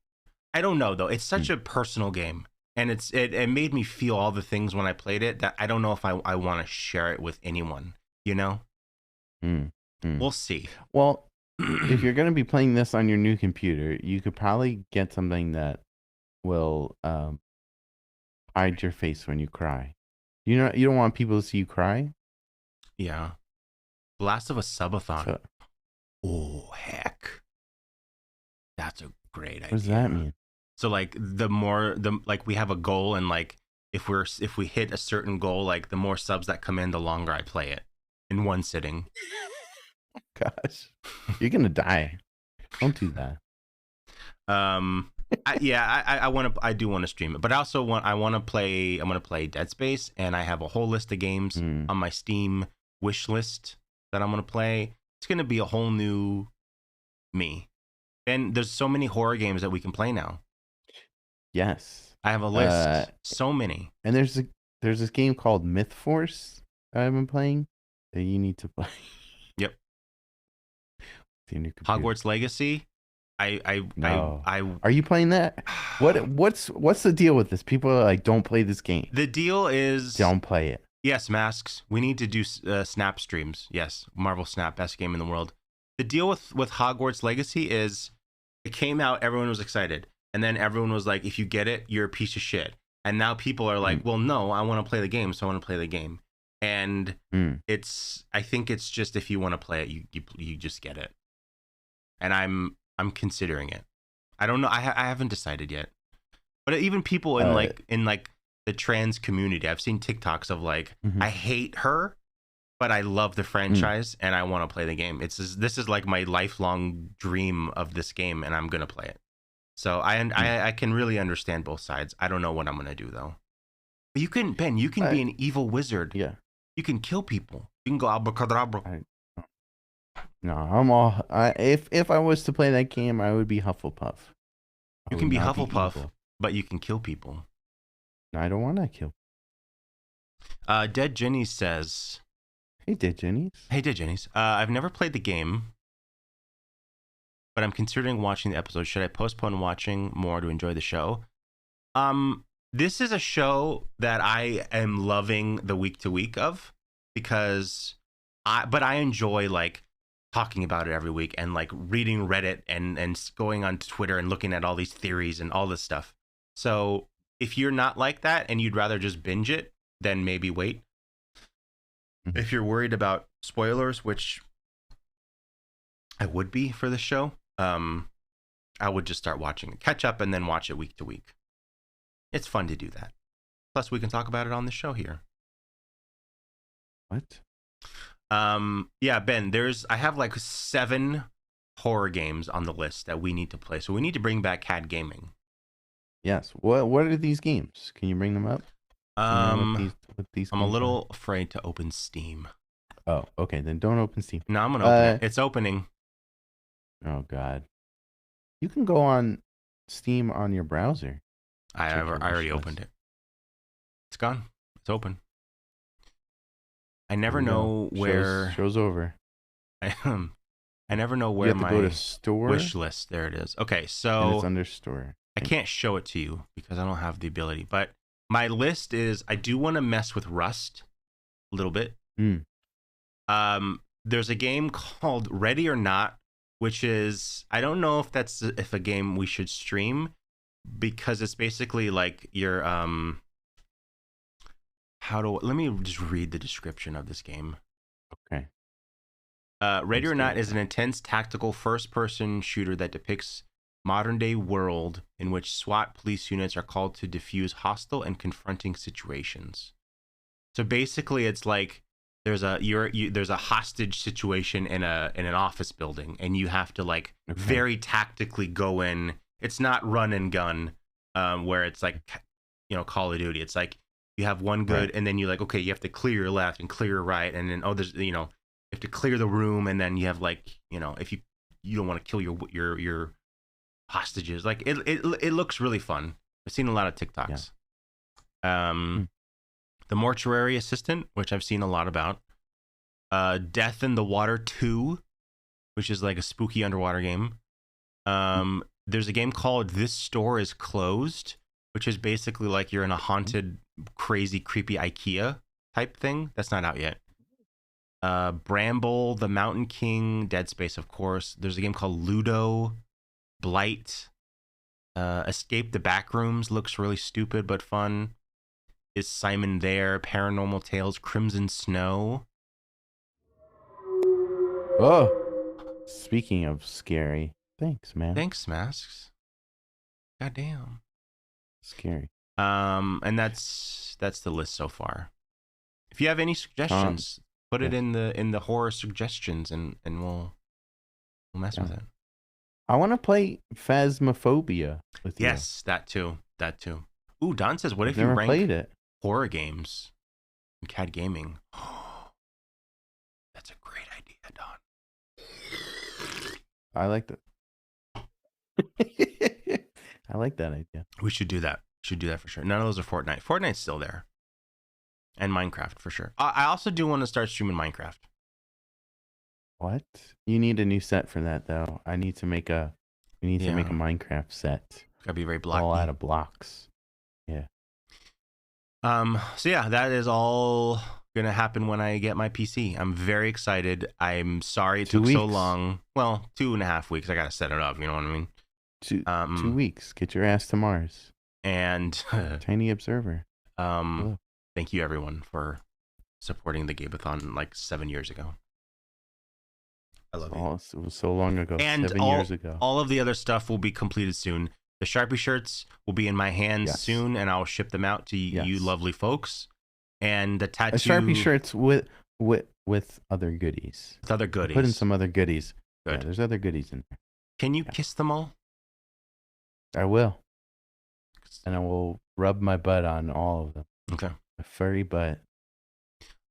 Speaker 2: I don't know though. It's such a personal game, and it made me feel all the things when I played it that I don't know if I want to share it with anyone. You know? We'll see.
Speaker 1: Well, if you're gonna be playing this on your new computer, you could probably get something that will hide your face when you cry. You don't want people to see you cry.
Speaker 2: Yeah. Last of Us Subathon. Oh heck. That's a great idea.
Speaker 1: What does that mean?
Speaker 2: So like we have a goal, and like if we hit a certain goal, like the more subs that come in, the longer I play it in one sitting.
Speaker 1: Gosh, you're gonna die. Don't do that.
Speaker 2: I do want to stream it, but I also want to play. I'm gonna play Dead Space, and I have a whole list of games on my Steam wish list that I'm gonna play. It's gonna be a whole new me. And there's so many horror games that we can play now.
Speaker 1: Yes,
Speaker 2: I have a list. So many.
Speaker 1: And there's this game called Myth Force that I've been playing that you need to play.
Speaker 2: Yep. Hogwarts Legacy.
Speaker 1: Are you playing that? What's the deal with this? People are like, don't play this game.
Speaker 2: The deal is
Speaker 1: don't play it.
Speaker 2: Yes, Masks. We need to do Snap streams. Yes, Marvel Snap, best game in the world. The deal with Hogwarts Legacy is it came out, everyone was excited, and then everyone was like, if you get it, you're a piece of shit. And now people are like, well, no, I want to play the game, so I want to play the game. And I think it's just if you want to play it, you just get it. And I'm considering it. I don't know. I haven't decided yet. But even people in like the trans community, I've seen TikToks of like, I hate her, but I love the franchise and I want to play the game. This is like my lifelong dream of this game, and I'm gonna play it. So I can really understand both sides. I don't know what I'm gonna do though. But you can be an evil wizard.
Speaker 1: Yeah.
Speaker 2: You can kill people. You can go abracadabra.
Speaker 1: No, I'm all. If I was to play that game, I would be Hufflepuff.
Speaker 2: You can be Hufflepuff, but you can kill people.
Speaker 1: No, I don't want to kill.
Speaker 2: Dead Jenny says,
Speaker 1: "Hey, Dead Jenny's.
Speaker 2: Hey, Dead Jenny's. I've never played the game, but I'm considering watching the episode. Should I postpone watching more to enjoy the show? This is a show that I am loving the week to week of because I enjoy like talking about it every week and like reading Reddit and going on Twitter and looking at all these theories and all this stuff. So if you're not like that and you'd rather just binge it, then maybe wait. Mm-hmm. If you're worried about spoilers, which I would be for the show, I would just start watching it, catch up, and then watch it week to week. It's fun to do that. Plus, we can talk about it on the show here.
Speaker 1: What?
Speaker 2: Yeah, Ben, I have like 7 horror games on the list that we need to play. So we need to bring back CAD gaming.
Speaker 1: Yes. What are these games? Can you bring them up?
Speaker 2: I'm a little afraid to open Steam.
Speaker 1: Oh, okay. Then don't open Steam.
Speaker 2: No, I'm gonna open it. It's opening.
Speaker 1: Oh God. You can go on Steam on your browser.
Speaker 2: I already opened it. It's gone. It's open. I never know where
Speaker 1: show's over.
Speaker 2: I never know where my
Speaker 1: go to store
Speaker 2: wish list. There it is. Okay, so
Speaker 1: and it's under store.
Speaker 2: I can't show it to you because I don't have the ability. But my list is I do want to mess with Rust a little bit. There's a game called Ready or Not, which is I don't know if a game we should stream because it's basically like your let me just read the description of this game.
Speaker 1: Okay.
Speaker 2: Ready or Not is an intense tactical first-person shooter that depicts modern-day world in which SWAT police units are called to defuse hostile and confronting situations. So basically, it's like there's a hostage situation in an office building, and you have to like very tactically go in. It's not run and gun, where it's like Call of Duty. It's like you have one good, and then you're like, okay, you have to clear your left and clear your right, and then there's you have to clear the room, and then you have like if you don't want to kill your hostages. Like it looks really fun. I've seen a lot of TikToks. Yeah. The Mortuary Assistant, which I've seen a lot about. Death in the Water 2, which is like a spooky underwater game. There's a game called This Store is Closed, which is basically like you're in a haunted, crazy, creepy IKEA type thing. That's not out yet. Bramble, The Mountain King, Dead Space, of course. There's a game called Ludo, Blight. Escape the Backrooms looks really stupid but fun. Is Simon There? Paranormal Tales, Crimson Snow.
Speaker 1: Oh, speaking of scary, thanks, man.
Speaker 2: Thanks, Masks. Goddamn.
Speaker 1: Scary.
Speaker 2: And that's the list so far. If you have any suggestions, put it in the horror suggestions, and we'll mess with it.
Speaker 1: I want to play Phasmophobia with you.
Speaker 2: Yes, that too. Ooh, Don says, what if
Speaker 1: you
Speaker 2: rank
Speaker 1: played it?
Speaker 2: Horror games in CAD gaming? That's a great idea, Don.
Speaker 1: I like that. I like that idea.
Speaker 2: We should do that. For sure. None of those are Fortnite. Fortnite's still there. And Minecraft for sure. I also do want to start streaming Minecraft.
Speaker 1: What? You need a new set for that though. We need to make a Minecraft set.
Speaker 2: It's gotta be very blocky.
Speaker 1: All out of blocks. Yeah.
Speaker 2: So yeah, that is all gonna happen when I get my PC. I'm very excited. I'm sorry it took so long. Well, 2.5 weeks. I gotta set it up. You know what I mean?
Speaker 1: 2 weeks. Get your ass to Mars.
Speaker 2: And
Speaker 1: Tiny Observer.
Speaker 2: Thank you everyone for supporting the Gabeathon like 7 years ago. I love you.
Speaker 1: It was so long ago.
Speaker 2: And
Speaker 1: 7 years ago.
Speaker 2: All of the other stuff will be completed soon. The Sharpie shirts will be in my hands soon, and I'll ship them out to you lovely folks. And the tattoo
Speaker 1: Sharpie shirts with other goodies.
Speaker 2: With other goodies.
Speaker 1: Put in some other goodies.
Speaker 2: Good.
Speaker 1: Yeah, there's other goodies in there.
Speaker 2: Can you kiss them all?
Speaker 1: I will. And I will rub my butt on all of them.
Speaker 2: Okay.
Speaker 1: A furry butt.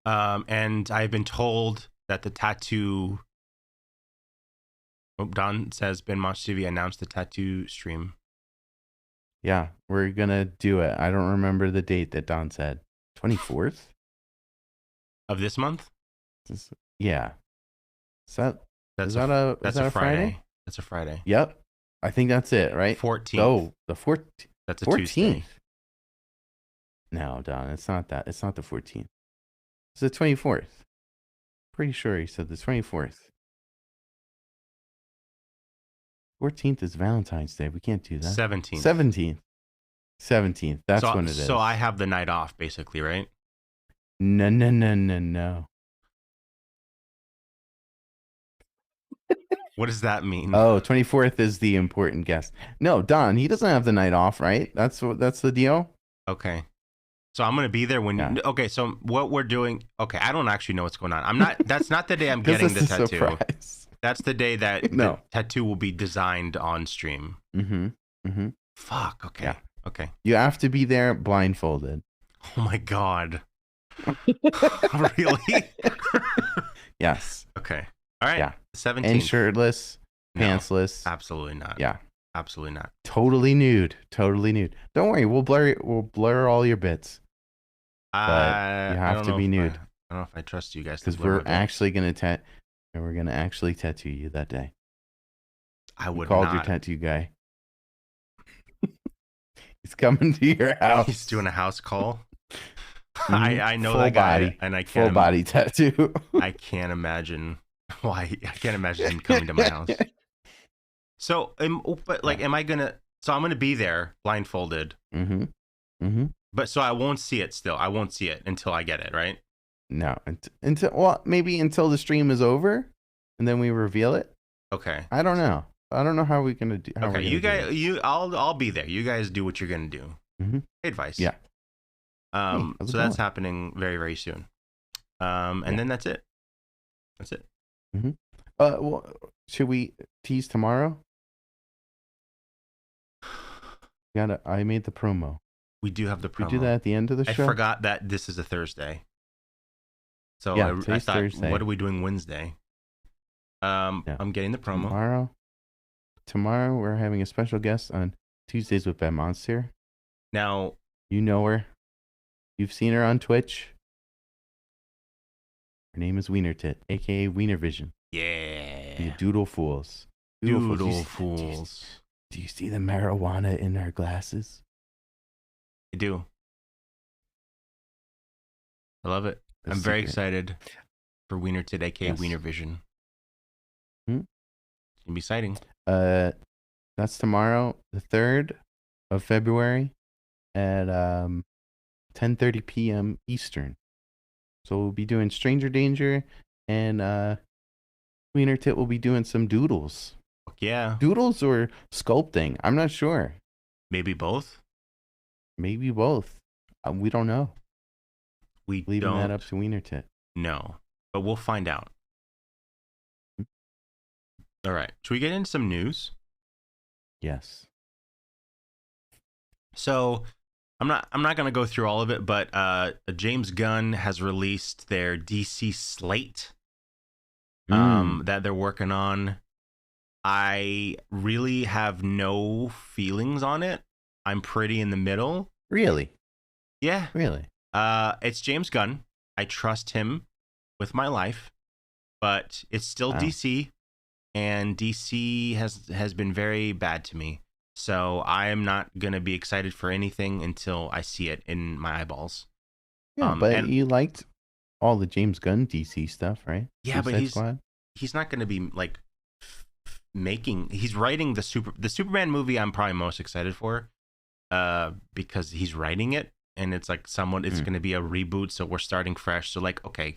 Speaker 2: And I've been told that the tattoo. Don says BenMonsterTV announced the tattoo stream.
Speaker 1: Yeah, we're gonna do it. I don't remember the date that Don said. 24th
Speaker 2: of this month.
Speaker 1: Yeah. Is that
Speaker 2: a Friday? That's a Friday.
Speaker 1: Yep. I think that's it, right?
Speaker 2: 14th.
Speaker 1: Oh, the 14th.
Speaker 2: That's a Tuesday.
Speaker 1: No, Don, it's not that. It's not the 14th. It's the 24th. Pretty sure he said the 24th. 14th is Valentine's Day. We can't do that.
Speaker 2: 17th.
Speaker 1: 17th. 17th. That's when it is.
Speaker 2: So I have the night off, basically, right?
Speaker 1: No.
Speaker 2: What does that mean?
Speaker 1: Oh, 24th is the important guest. No, Don, he doesn't have the night off, right? That's the deal.
Speaker 2: Okay. So I'm going to be there when you, okay, so what we're doing, okay, I don't actually know what's going on. That's not the day I'm getting the tattoo.
Speaker 1: Surprise.
Speaker 2: That's the day that the tattoo will be designed on stream. Fuck, okay.
Speaker 1: Yeah.
Speaker 2: Okay.
Speaker 1: You have to be there blindfolded.
Speaker 2: Oh my God. Really?
Speaker 1: Yes.
Speaker 2: Okay. All right.
Speaker 1: Yeah.
Speaker 2: 17th.
Speaker 1: And shirtless, pantsless.
Speaker 2: Absolutely not.
Speaker 1: Yeah.
Speaker 2: Absolutely not.
Speaker 1: Totally nude. Totally nude. Don't worry, we'll blur all your bits. But you have to be nude.
Speaker 2: I don't know if I trust you guys.
Speaker 1: Because we're actually gonna tattoo you that day.
Speaker 2: I would
Speaker 1: called your tattoo guy. He's coming to your house.
Speaker 2: He's doing a house call. I know
Speaker 1: full
Speaker 2: that guy,
Speaker 1: body,
Speaker 2: and I can't
Speaker 1: full body tattoo.
Speaker 2: I can't imagine why. I can't imagine him coming to my house. So, am I gonna? So I'm gonna be there blindfolded. But so I won't see it. Still, I won't see it until I get it. Right?
Speaker 1: No, maybe until the stream is over, and then we reveal it.
Speaker 2: Okay.
Speaker 1: I don't know. I don't know how we're gonna do.
Speaker 2: Okay, you guys, I'll be there. You guys do what you're gonna do. Advice.
Speaker 1: Yeah.
Speaker 2: So that's happening very, very soon. And then that's it. That's it.
Speaker 1: Well, should we tease tomorrow? I made the promo.
Speaker 2: We do have the promo.
Speaker 1: We do that at the end of the show.
Speaker 2: I forgot that this is a Thursday. So
Speaker 1: yeah,
Speaker 2: I thought,
Speaker 1: Thursday.
Speaker 2: What are we doing Wednesday? I'm getting the promo.
Speaker 1: Tomorrow we're having a special guest on Tuesdays with BenMonster.
Speaker 2: Now,
Speaker 1: you know her. You've seen her on Twitch. Her name is Wienertit, aka Wiener Vision.
Speaker 2: Yeah.
Speaker 1: You doodle fools.
Speaker 2: Doodle fools.
Speaker 1: Do you see the marijuana in her glasses?
Speaker 2: I do. I love it. I'm very excited for Wienertit, aka Wiener Vision. It's gonna be exciting.
Speaker 1: That's tomorrow, the 3rd of February at 10:30 p.m. Eastern. So we'll be doing Stranger Danger, and Wienertit will be doing some doodles.
Speaker 2: Yeah.
Speaker 1: Doodles or sculpting? I'm not sure.
Speaker 2: Maybe both.
Speaker 1: Maybe both. We don't know. Leaving
Speaker 2: don't.
Speaker 1: that up to Wienertit.
Speaker 2: No, but we'll find out. All right. Should we get into some news?
Speaker 1: Yes.
Speaker 2: So I'm not going to go through all of it, but James Gunn has released their DC slate that they're working on. I really have no feelings on it. I'm pretty in the middle.
Speaker 1: Really?
Speaker 2: Yeah.
Speaker 1: Really?
Speaker 2: It's James Gunn. I trust him with my life, but it's still DC, and DC has been very bad to me. So I am not gonna be excited for anything until I see it in my eyeballs.
Speaker 1: Yeah, but you liked all the James Gunn DC stuff, right?
Speaker 2: Yeah, but he's not gonna be like he's writing the Superman movie. I'm probably most excited for, because he's writing it, and it's like it's gonna be a reboot, so we're starting fresh. So like, okay,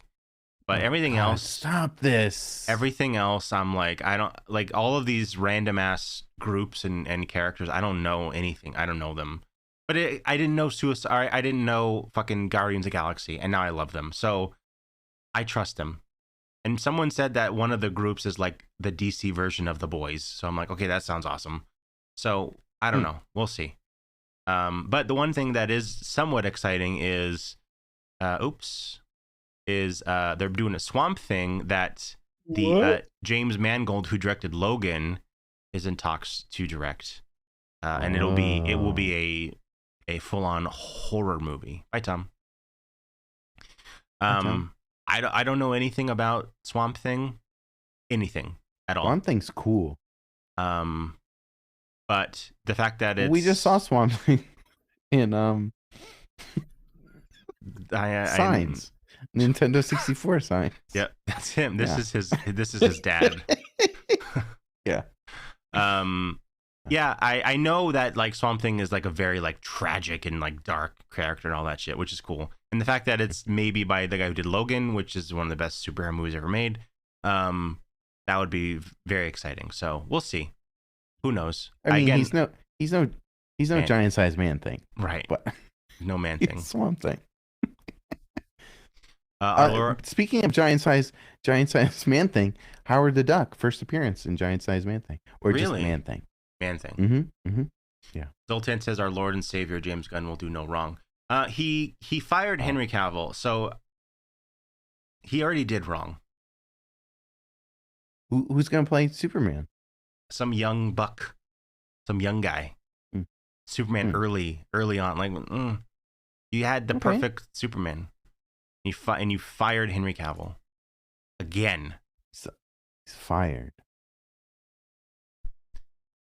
Speaker 2: but everything else,
Speaker 1: stop this.
Speaker 2: Everything else, I'm like, I don't like all of these random ass groups and characters. I don't know anything. I don't know them. But I didn't know Suicide. I didn't know fucking Guardians of the Galaxy, and now I love them. So I trust them. And someone said that one of the groups is like the DC version of The Boys. So I'm like, okay, that sounds awesome. So I don't know. We'll see. But the one thing that is somewhat exciting is, they're doing a Swamp Thing that the James Mangold, who directed Logan, is in talks to direct, and it will be a full on horror movie. Hi, Tom. I don't know anything about Swamp Thing, anything at all.
Speaker 1: Swamp Thing's cool.
Speaker 2: But the fact that
Speaker 1: we just saw Swamp Thing in signs, Nintendo 64 signs.
Speaker 2: Yeah, that's him. This is his dad.
Speaker 1: Yeah.
Speaker 2: Yeah, I know that like Swamp Thing is like a very like tragic and like dark character and all that shit, which is cool. And the fact that it's maybe by the guy who did Logan, which is one of the best superhero movies ever made, that would be very exciting. So we'll see. Who knows?
Speaker 1: I mean, he's no giant sized man thing,
Speaker 2: right?
Speaker 1: But
Speaker 2: no man thing.
Speaker 1: Swamp Thing. Speaking of giant size man thing, Howard the Duck first appearance in giant size man thing, or
Speaker 2: really?
Speaker 1: just man thing.
Speaker 2: Man thing.
Speaker 1: Mm-hmm. Yeah.
Speaker 2: Zoltan says our Lord and Savior James Gunn will do no wrong. He fired Henry Cavill, so he already did wrong.
Speaker 1: Who's gonna play Superman?
Speaker 2: Some young buck, some young guy. Superman early on. Like you had the perfect Superman. You fired Henry Cavill again.
Speaker 1: So, he's fired.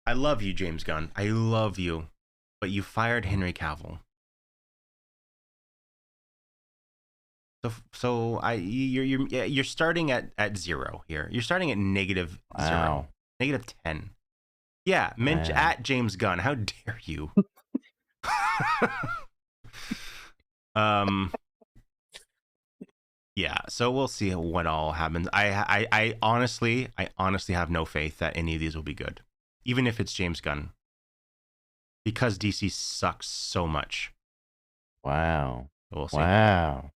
Speaker 2: I love you, James Gunn. I love you, but you fired Henry Cavill. So you're starting at zero here. You're starting at negative zero, negative 10. Yeah, at James Gunn. How dare you? Yeah. So we'll see what all happens. I honestly have no faith that any of these will be good, even if it's James Gunn, because DC sucks so much.
Speaker 1: Wow.
Speaker 2: We'll see.
Speaker 1: Wow.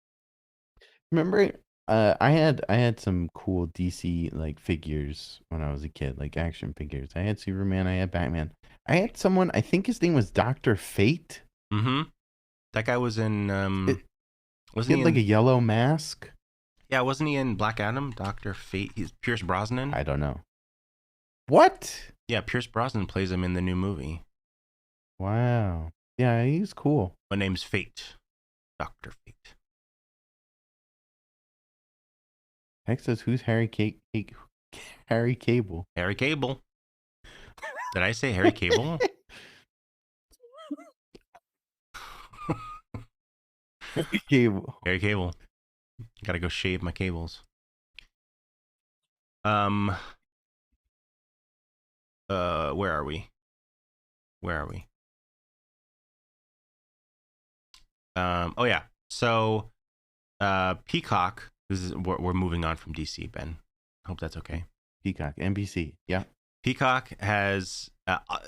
Speaker 1: Remember, I had some cool DC like figures when I was a kid, like action figures. I had Superman, I had Batman. I had someone, I think his name was Dr. Fate.
Speaker 2: Mm-hmm. That guy was in
Speaker 1: wasn't he like a yellow mask?
Speaker 2: Yeah, wasn't he in Black Adam? Dr. Fate. He's Pierce Brosnan.
Speaker 1: I don't know. What?
Speaker 2: Yeah, Pierce Brosnan plays him in the new movie.
Speaker 1: Wow. Yeah, he's cool.
Speaker 2: My name's Fate. Dr. Fate.
Speaker 1: Heck says, who's Harry Cable? Harry Cable.
Speaker 2: Harry Cable. Did I say Harry Cable?
Speaker 1: Harry Cable.
Speaker 2: Harry Cable. Gotta go shave my cables. Where are we? Oh yeah. So Peacock, this is we're moving on from DC, Ben. Hope that's okay.
Speaker 1: Peacock, NBC. Yeah.
Speaker 2: Peacock has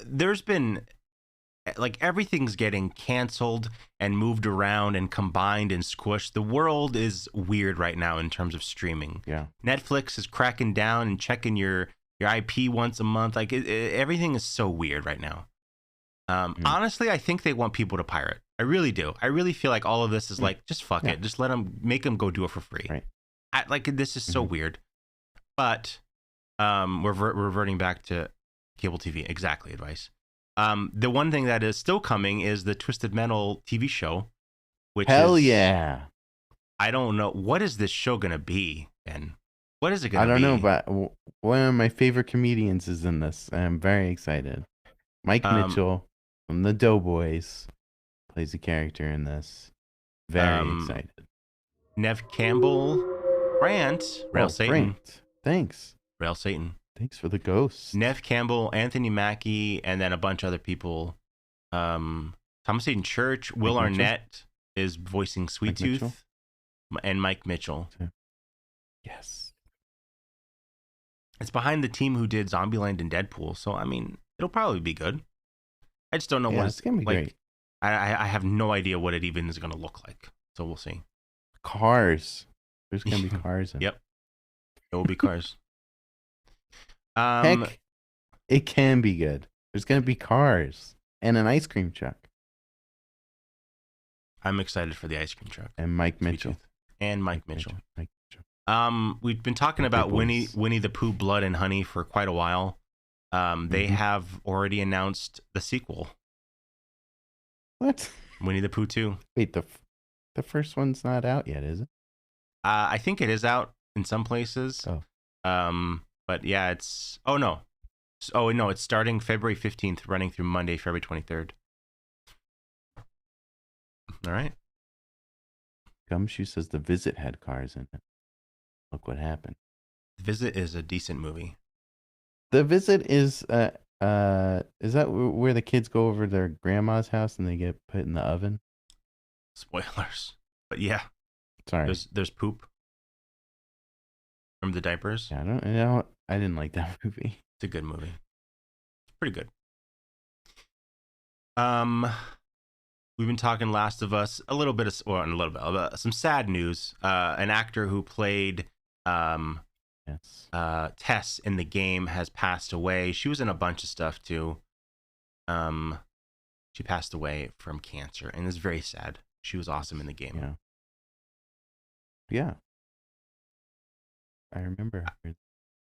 Speaker 2: there's been like everything's getting canceled and moved around and combined and squished. The world is weird right now in terms of streaming.
Speaker 1: Yeah.
Speaker 2: Netflix is cracking down and checking your IP once a month. Like everything is so weird right now. Honestly, I think they want people to pirate. I really do. I really feel like all of this is like, just fuck it. Just make them go do it for free.
Speaker 1: Right.
Speaker 2: This is so weird. But we're reverting back to cable TV. Exactly, advice. The one thing that is still coming is the Twisted Metal TV show, which
Speaker 1: yeah.
Speaker 2: I don't know. What is this show going to be, Ben? What is it going to be?
Speaker 1: I don't know, but one of my favorite comedians is in this. I'm very excited. Mike Mitchell from the Doughboys plays a character in this. Very excited.
Speaker 2: Nev Campbell, Rail Satan.
Speaker 1: Thanks.
Speaker 2: Rail Satan.
Speaker 1: Thanks for the ghost.
Speaker 2: Nev Campbell, Anthony Mackie, and then a bunch of other people. Thomas Hayden Church, Will Arnett is voicing Sweet Tooth, and Mike Mitchell.
Speaker 1: Yes.
Speaker 2: It's behind the team who did Zombieland and Deadpool, so I mean, it'll probably be good. I just don't know what
Speaker 1: it's gonna be great.
Speaker 2: I have no idea what it even is going to look like, so we'll see.
Speaker 1: Cars. There's gonna be cars in.
Speaker 2: Yep. There will be cars.
Speaker 1: Heck, it can be good. There's gonna be cars and an ice cream truck.
Speaker 2: I'm excited for the ice cream truck.
Speaker 1: And Mike Mitchell.
Speaker 2: Mike Mitchell. We've been talking about Winnie the Pooh Blood and Honey for quite a while. They have already announced the sequel.
Speaker 1: What?
Speaker 2: Winnie the Pooh 2.
Speaker 1: Wait, the first one's not out yet, is it?
Speaker 2: I think it is out in some places.
Speaker 1: Oh.
Speaker 2: But yeah, it's... Oh, no. Oh no, it's starting February 15th, running through Monday, February 23rd. All right.
Speaker 1: Gumshoe says The Visit had cars in it. Look what happened.
Speaker 2: The Visit is a decent movie.
Speaker 1: The Visit is that where the kids go over to their grandma's house and they get put in the oven?
Speaker 2: Spoilers, but yeah.
Speaker 1: Sorry.
Speaker 2: There's poop from the diapers.
Speaker 1: Yeah, I didn't like that movie.
Speaker 2: It's a good movie. It's pretty good. We've been talking Last of Us a little bit of some sad news. An actor who played Tess in the game has passed away. She was in a bunch of stuff too. She passed away from cancer, and it's very sad. She was awesome in the game.
Speaker 1: Yeah. I remember her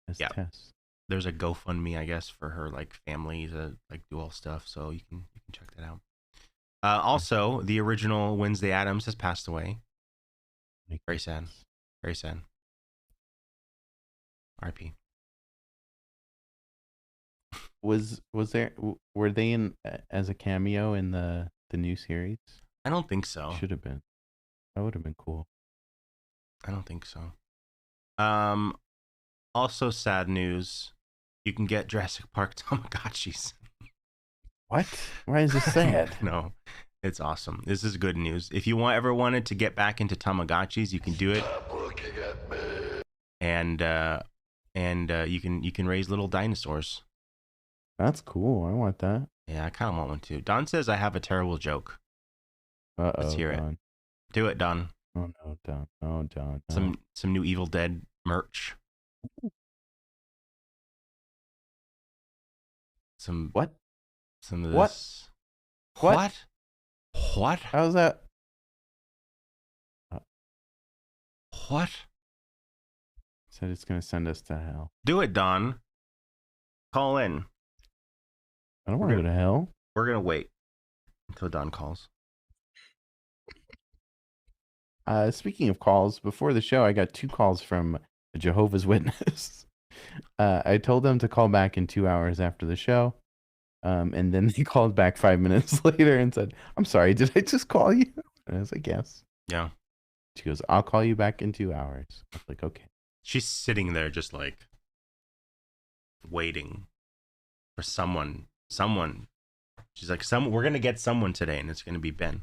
Speaker 1: as Tess.
Speaker 2: There's a GoFundMe, I guess, for her like family to like do all stuff, so you can check that out. Also, the original Wednesday Addams has passed away. Very sad. Very sad. RP.
Speaker 1: Were they in as a cameo in the new series?
Speaker 2: I don't think so.
Speaker 1: Should have been. That would have been cool.
Speaker 2: I don't think so. Also sad news. You can get Jurassic Park Tamagotchis.
Speaker 1: What? Why is this sad?
Speaker 2: No, it's awesome. This is good news. If you ever wanted to get back into Tamagotchis, you can do it. And you can raise little dinosaurs.
Speaker 1: That's cool. I want that.
Speaker 2: Yeah, I kind of want one too. Don says I have a terrible joke. Let's hear
Speaker 1: Don.
Speaker 2: it. Do it, Don.
Speaker 1: Oh no, Don. Oh, Don.
Speaker 2: No. Some new Evil Dead merch. Some
Speaker 1: what?
Speaker 2: Some of this. What? What?
Speaker 1: How's that?
Speaker 2: What?
Speaker 1: Said it's gonna send us to hell.
Speaker 2: Do it, Don. Call in.
Speaker 1: I don't want to go to hell.
Speaker 2: We're gonna wait until Don calls.
Speaker 1: Speaking of calls, before the show, I got 2 calls from a Jehovah's Witness. I told them to call back in 2 hours after the show. And then they called back 5 minutes later and said, "I'm sorry, did I just call you?" And I was like, "Yes."
Speaker 2: Yeah.
Speaker 1: She goes, "I'll call you back in 2 hours." I was like, "Okay."
Speaker 2: She's sitting there just like waiting for someone. She's like, we're going to get someone today, and it's going to be Ben.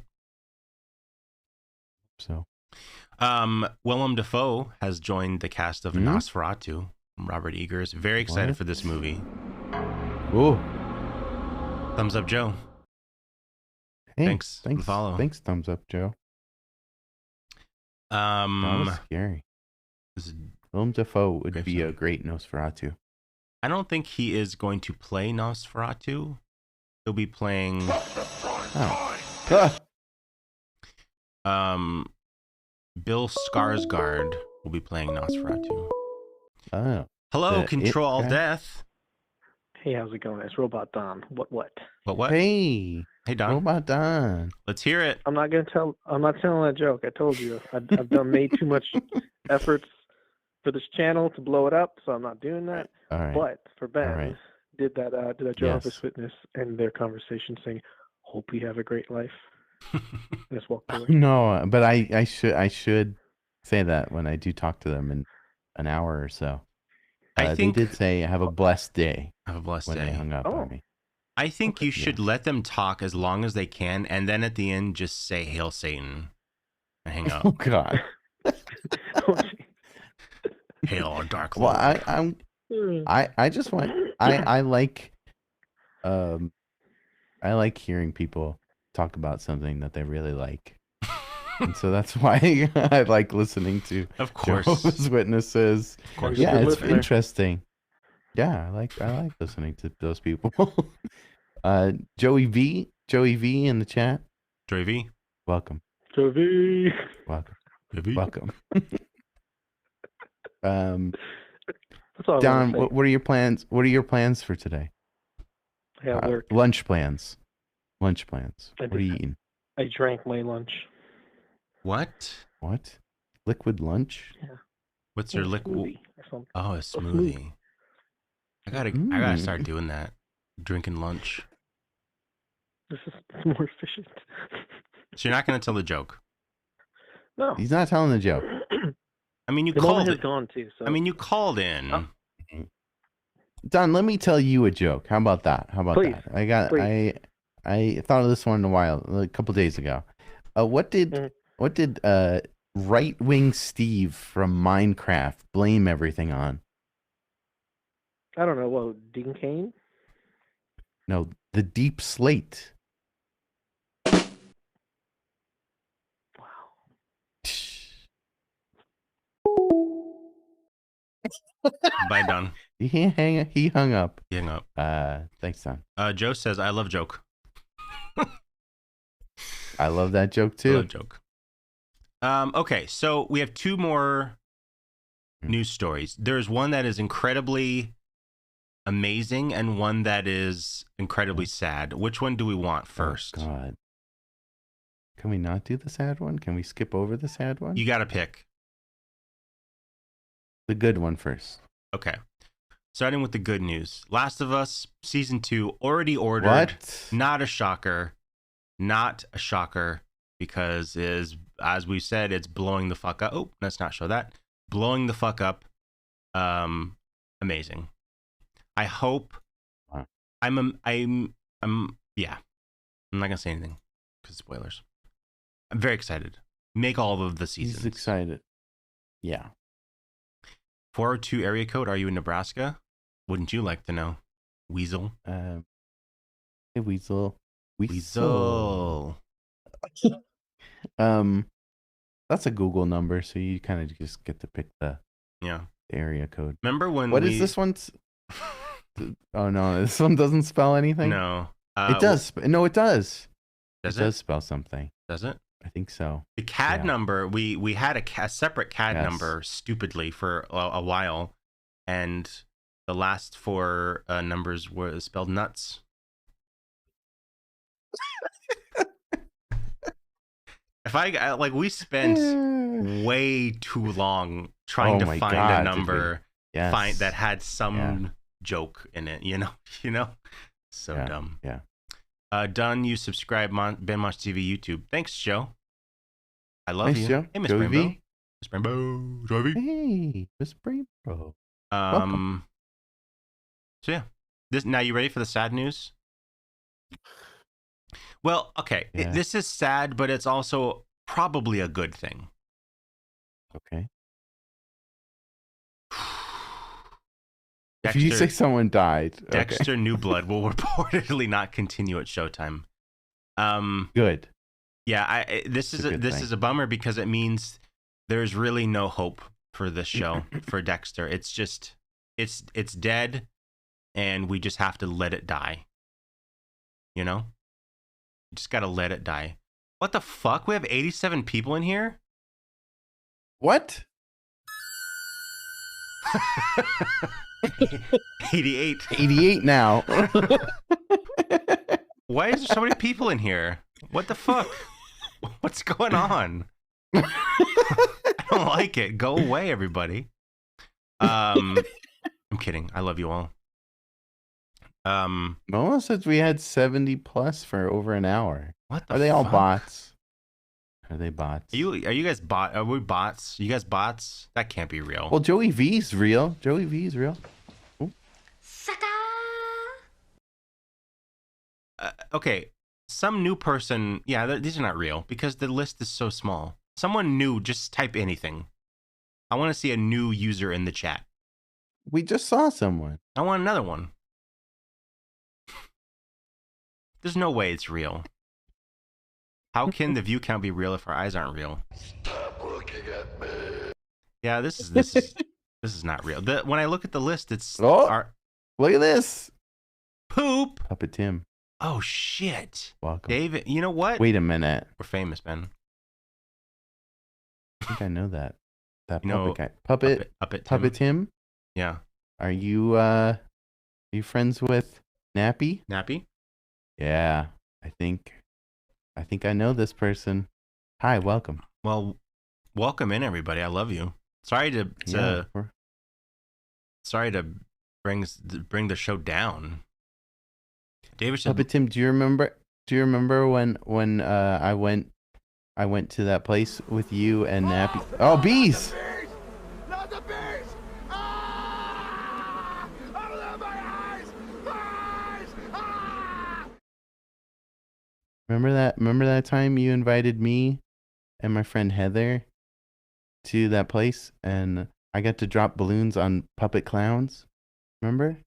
Speaker 1: So,
Speaker 2: Willem Dafoe has joined the cast of Nosferatu from Robert Eggers. Very excited for this movie.
Speaker 1: Ooh.
Speaker 2: Thumbs up, Joe.
Speaker 1: Hey,
Speaker 2: thanks. Follow.
Speaker 1: Thanks, thumbs up, Joe. That was scary. Willem Dafoe would be a great Nosferatu.
Speaker 2: I don't think he is going to play Nosferatu. He'll be playing. Bill Skarsgård will be playing Nosferatu.
Speaker 1: Oh.
Speaker 2: Hello, ControlAltDeath.
Speaker 3: Hey, how's it going? It's Robot Don. What?
Speaker 1: Hey,
Speaker 2: Don.
Speaker 1: Robot Don.
Speaker 2: Let's hear it.
Speaker 3: I'm not telling that joke. I told you. I've made too much efforts for this channel to blow it up, so I'm not doing that.
Speaker 1: All right.
Speaker 3: But for Ben, did that Jehovah's Witness and their conversation saying, "Hope you have a great life." Just walked away.
Speaker 1: No, but I should say that when I do talk to them in an hour or so. I think they did say, "Have a blessed day."
Speaker 2: Have a blessed day.
Speaker 1: When they hung up on me.
Speaker 2: I think you should let them talk as long as they can, and then at the end, just say "Hail Satan" and hang up.
Speaker 1: Oh God.
Speaker 2: Hail Dark Lord.
Speaker 1: Well, I just want I like hearing people talk about something that they really like. And so that's why I like listening to Jehovah's Witnesses.
Speaker 2: Of course.
Speaker 1: Yeah, it's interesting. Yeah, I like listening to those people. Joey V in the chat.
Speaker 2: Joey V.
Speaker 1: Welcome.
Speaker 3: Joey V.
Speaker 1: Welcome.
Speaker 2: Joey.
Speaker 1: Welcome. Don, what are your plans? What are your plans for today?
Speaker 3: Yeah, work.
Speaker 1: Lunch plans. What are you eating?
Speaker 3: I drank my lunch.
Speaker 2: What? Liquid lunch?
Speaker 3: Yeah.
Speaker 2: What's your liquid?
Speaker 3: Oh,
Speaker 2: a smoothie. gotta start doing that. Drinking lunch.
Speaker 3: This is more efficient.
Speaker 2: So you're not gonna tell the joke?
Speaker 3: No.
Speaker 1: He's not telling the joke.
Speaker 2: I mean, you
Speaker 3: the
Speaker 2: called
Speaker 3: moment
Speaker 2: it.
Speaker 3: has gone too. So.
Speaker 2: I mean, you called in.
Speaker 3: Oh.
Speaker 1: Don, let me tell you a joke. How about that?
Speaker 3: Please.
Speaker 1: I thought of this one a couple days ago. What did Right Wing Steve from Minecraft blame everything on?
Speaker 3: I don't know. Well, Dean Cain?
Speaker 1: No, the deep slate.
Speaker 2: Bye, Don.
Speaker 1: He hung up.
Speaker 2: He hung up.
Speaker 1: Thanks, Don.
Speaker 2: Joe says, I love joke.
Speaker 1: I love that joke too.
Speaker 2: I love joke. Okay, so we have 2 more news stories. There's one that is incredibly amazing and one that is incredibly sad. Which one do we want first?
Speaker 1: Oh, God. Can we not do the sad one? Can we skip over the sad one?
Speaker 2: You got to pick.
Speaker 1: The good one first.
Speaker 2: Okay. Starting with the good news. Last of Us Season 2 already ordered.
Speaker 1: What?
Speaker 2: Not a shocker. Not a shocker because as we said, it's blowing the fuck up. Oh, let's not show that. Blowing the fuck up. Amazing. I hope.
Speaker 1: Wow.
Speaker 2: Yeah. I'm not gonna say anything because spoilers. I'm very excited. Make all of the seasons.
Speaker 1: He's excited. Yeah.
Speaker 2: 402 area code. Are you in Nebraska? Wouldn't you like to know? Weasel.
Speaker 1: Hey, Weasel.
Speaker 2: Weasel.
Speaker 1: That's a Google number, so you kind of just get to pick the area code.
Speaker 2: Remember when?
Speaker 1: What is this one's? Oh no, this one doesn't spell anything.
Speaker 2: No,
Speaker 1: it does. No, it does.
Speaker 2: Does
Speaker 1: it does spell something?
Speaker 2: Does it?
Speaker 1: I think so.
Speaker 2: The CAD number. We had a separate CAD number stupidly for a while, and the last 4 numbers were spelled nuts. If I like, we spent way too long trying to find a number that had some joke in it. You know, so dumb.
Speaker 1: Yeah.
Speaker 2: Done. You subscribe BenMonsterTV YouTube. Thanks, Joe. I love you.
Speaker 1: Joe.
Speaker 2: Hey, Miss Rainbow. Miss Rainbow. Joey.
Speaker 1: Hey, Miss Rainbow.
Speaker 2: Welcome. So yeah, now you ready for the sad news? Well, okay. This is sad, but it's also probably a good thing.
Speaker 1: Okay.
Speaker 2: Dexter,
Speaker 1: if you say someone died,
Speaker 2: Dexter New Blood will reportedly not continue at Showtime.
Speaker 1: Good.
Speaker 2: Yeah, this is a bummer because it means there's really no hope for this show for Dexter. It's just it's dead, and we just have to let it die. You know, you just gotta let it die. What the fuck? We have 87 people in here.
Speaker 1: What?
Speaker 2: 88.
Speaker 1: 88 now.
Speaker 2: Why is there so many people in here? What the fuck? What's going on? I don't like it. Go away, everybody. I'm kidding. I love you all.
Speaker 1: Momo said we had 70 plus for over an hour.
Speaker 2: What the
Speaker 1: Are they all
Speaker 2: fuck?
Speaker 1: bots? Are they bots?
Speaker 2: Are you guys bot? Are we bots? You guys bots? That can't be real.
Speaker 1: Well, Joey V's real. Joey V's real.
Speaker 2: Okay, some new person. Yeah, these are not real because the list is so small. Someone new, just type anything. I want to see a new user in the chat.
Speaker 1: We just saw someone.
Speaker 2: I want another one. There's no way it's real. How can the view count be real if our eyes aren't real?
Speaker 4: Stop looking at me.
Speaker 2: Yeah, this is not real. When I look at the list, it's
Speaker 1: look at this.
Speaker 2: Poop.
Speaker 1: Puppet Tim.
Speaker 2: Oh shit.
Speaker 1: Welcome.
Speaker 2: David, you know what?
Speaker 1: Wait a minute.
Speaker 2: We're famous, man.
Speaker 1: I think I know that. That
Speaker 2: you
Speaker 1: puppet guy. Puppet Tim?
Speaker 2: Yeah.
Speaker 1: Are you friends with Nappy?
Speaker 2: Nappy?
Speaker 1: Yeah. I think I know this person. Hi, welcome.
Speaker 2: Well, welcome in everybody. I love you. Sorry to bring the show down. David said,
Speaker 1: Puppet Tim, do you remember when I went to that place with you and Nappy? Oh, bees!
Speaker 4: Not the bees! Ah! Open my eyes! Eyes! Ah!
Speaker 1: Remember that time you invited me and my friend Heather to that place and I got to drop balloons on puppet clowns? Remember?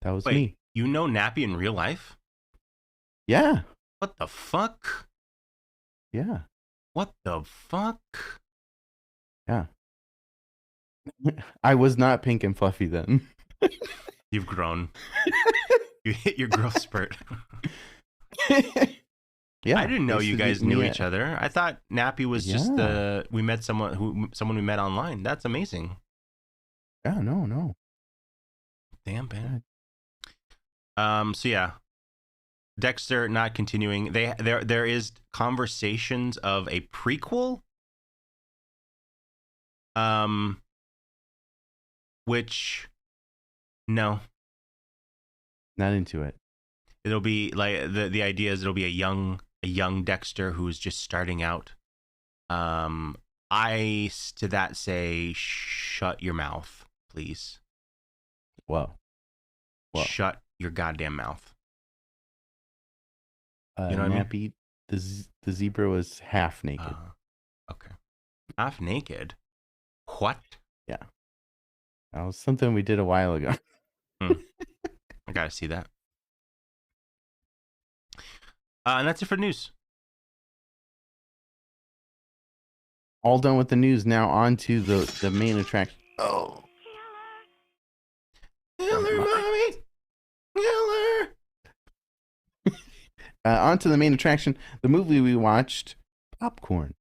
Speaker 1: That was me.
Speaker 2: You know Nappy in real life?
Speaker 1: Yeah.
Speaker 2: What the fuck?
Speaker 1: Yeah.
Speaker 2: What the fuck?
Speaker 1: Yeah. I was not pink and fluffy then.
Speaker 2: You've grown. You hit your growth spurt.
Speaker 1: Yeah.
Speaker 2: I didn't know you guys knew each other. I thought Nappy was just we met someone we met online. That's amazing.
Speaker 1: Yeah, no.
Speaker 2: Damn, man. So yeah. Dexter not continuing. There is conversations of a prequel. Which no.
Speaker 1: Not into it.
Speaker 2: It'll be like the idea is it'll be a young Dexter who's just starting out. I to that say shut your mouth, please.
Speaker 1: Whoa.
Speaker 2: Shut your goddamn mouth.
Speaker 1: You know what Nappy, I mean? The zebra was half naked.
Speaker 2: Okay. Half naked? What?
Speaker 1: Yeah. That was something we did a while ago.
Speaker 2: I gotta see that. And that's it for news.
Speaker 1: All done with the news. Now on to the main attraction. Oh.
Speaker 2: Killer, mommy. Killer.
Speaker 1: On to the main attraction. The movie we watched, Popcorn.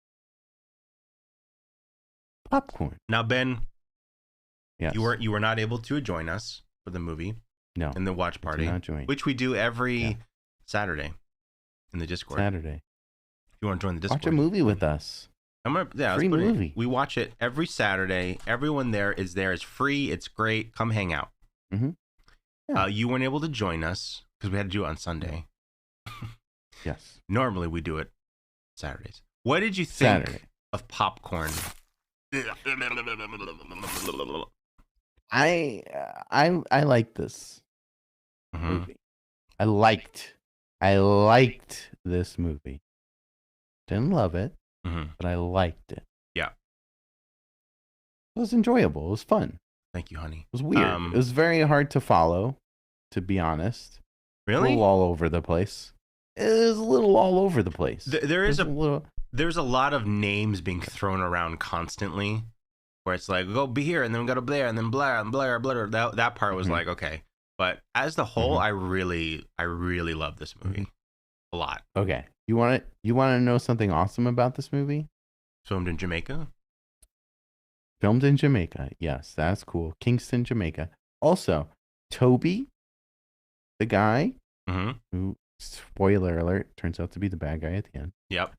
Speaker 2: Now, Ben,
Speaker 1: yes.
Speaker 2: you were not able to join us for the movie.
Speaker 1: No.
Speaker 2: In the watch party, which we do every Saturday in the Discord.
Speaker 1: Saturday.
Speaker 2: If you want to join the Discord,
Speaker 1: watch a movie with us. Free movie.
Speaker 2: We watch it every Saturday. Everyone there is free. It's great. Come hang out.
Speaker 1: Mm-hmm. Yeah.
Speaker 2: You weren't able to join us because we had to do it on Sunday.
Speaker 1: Yes.
Speaker 2: Normally we do it Saturdays. What did you think of Popcorn?
Speaker 1: I like this movie. I liked this movie. Didn't love it, but I liked it.
Speaker 2: Yeah.
Speaker 1: It was enjoyable. It was fun.
Speaker 2: Thank you, honey.
Speaker 1: It was weird. It was very hard to follow, to be honest.
Speaker 2: Really?
Speaker 1: A little all over the place. It is a little all over the place.
Speaker 2: There's a lot of names being thrown around constantly, where it's like, go be here, and then we go to Blair, and then Blair, and Blair. That part was like, okay. But as the whole, I really love this movie a lot.
Speaker 1: Okay. You want to know something awesome about this movie?
Speaker 2: Filmed in Jamaica?
Speaker 1: Filmed in Jamaica. Yes, that's cool. Kingston, Jamaica. Also, Toby, the guy who, spoiler alert, turns out to be the bad guy at the end.
Speaker 2: Yep.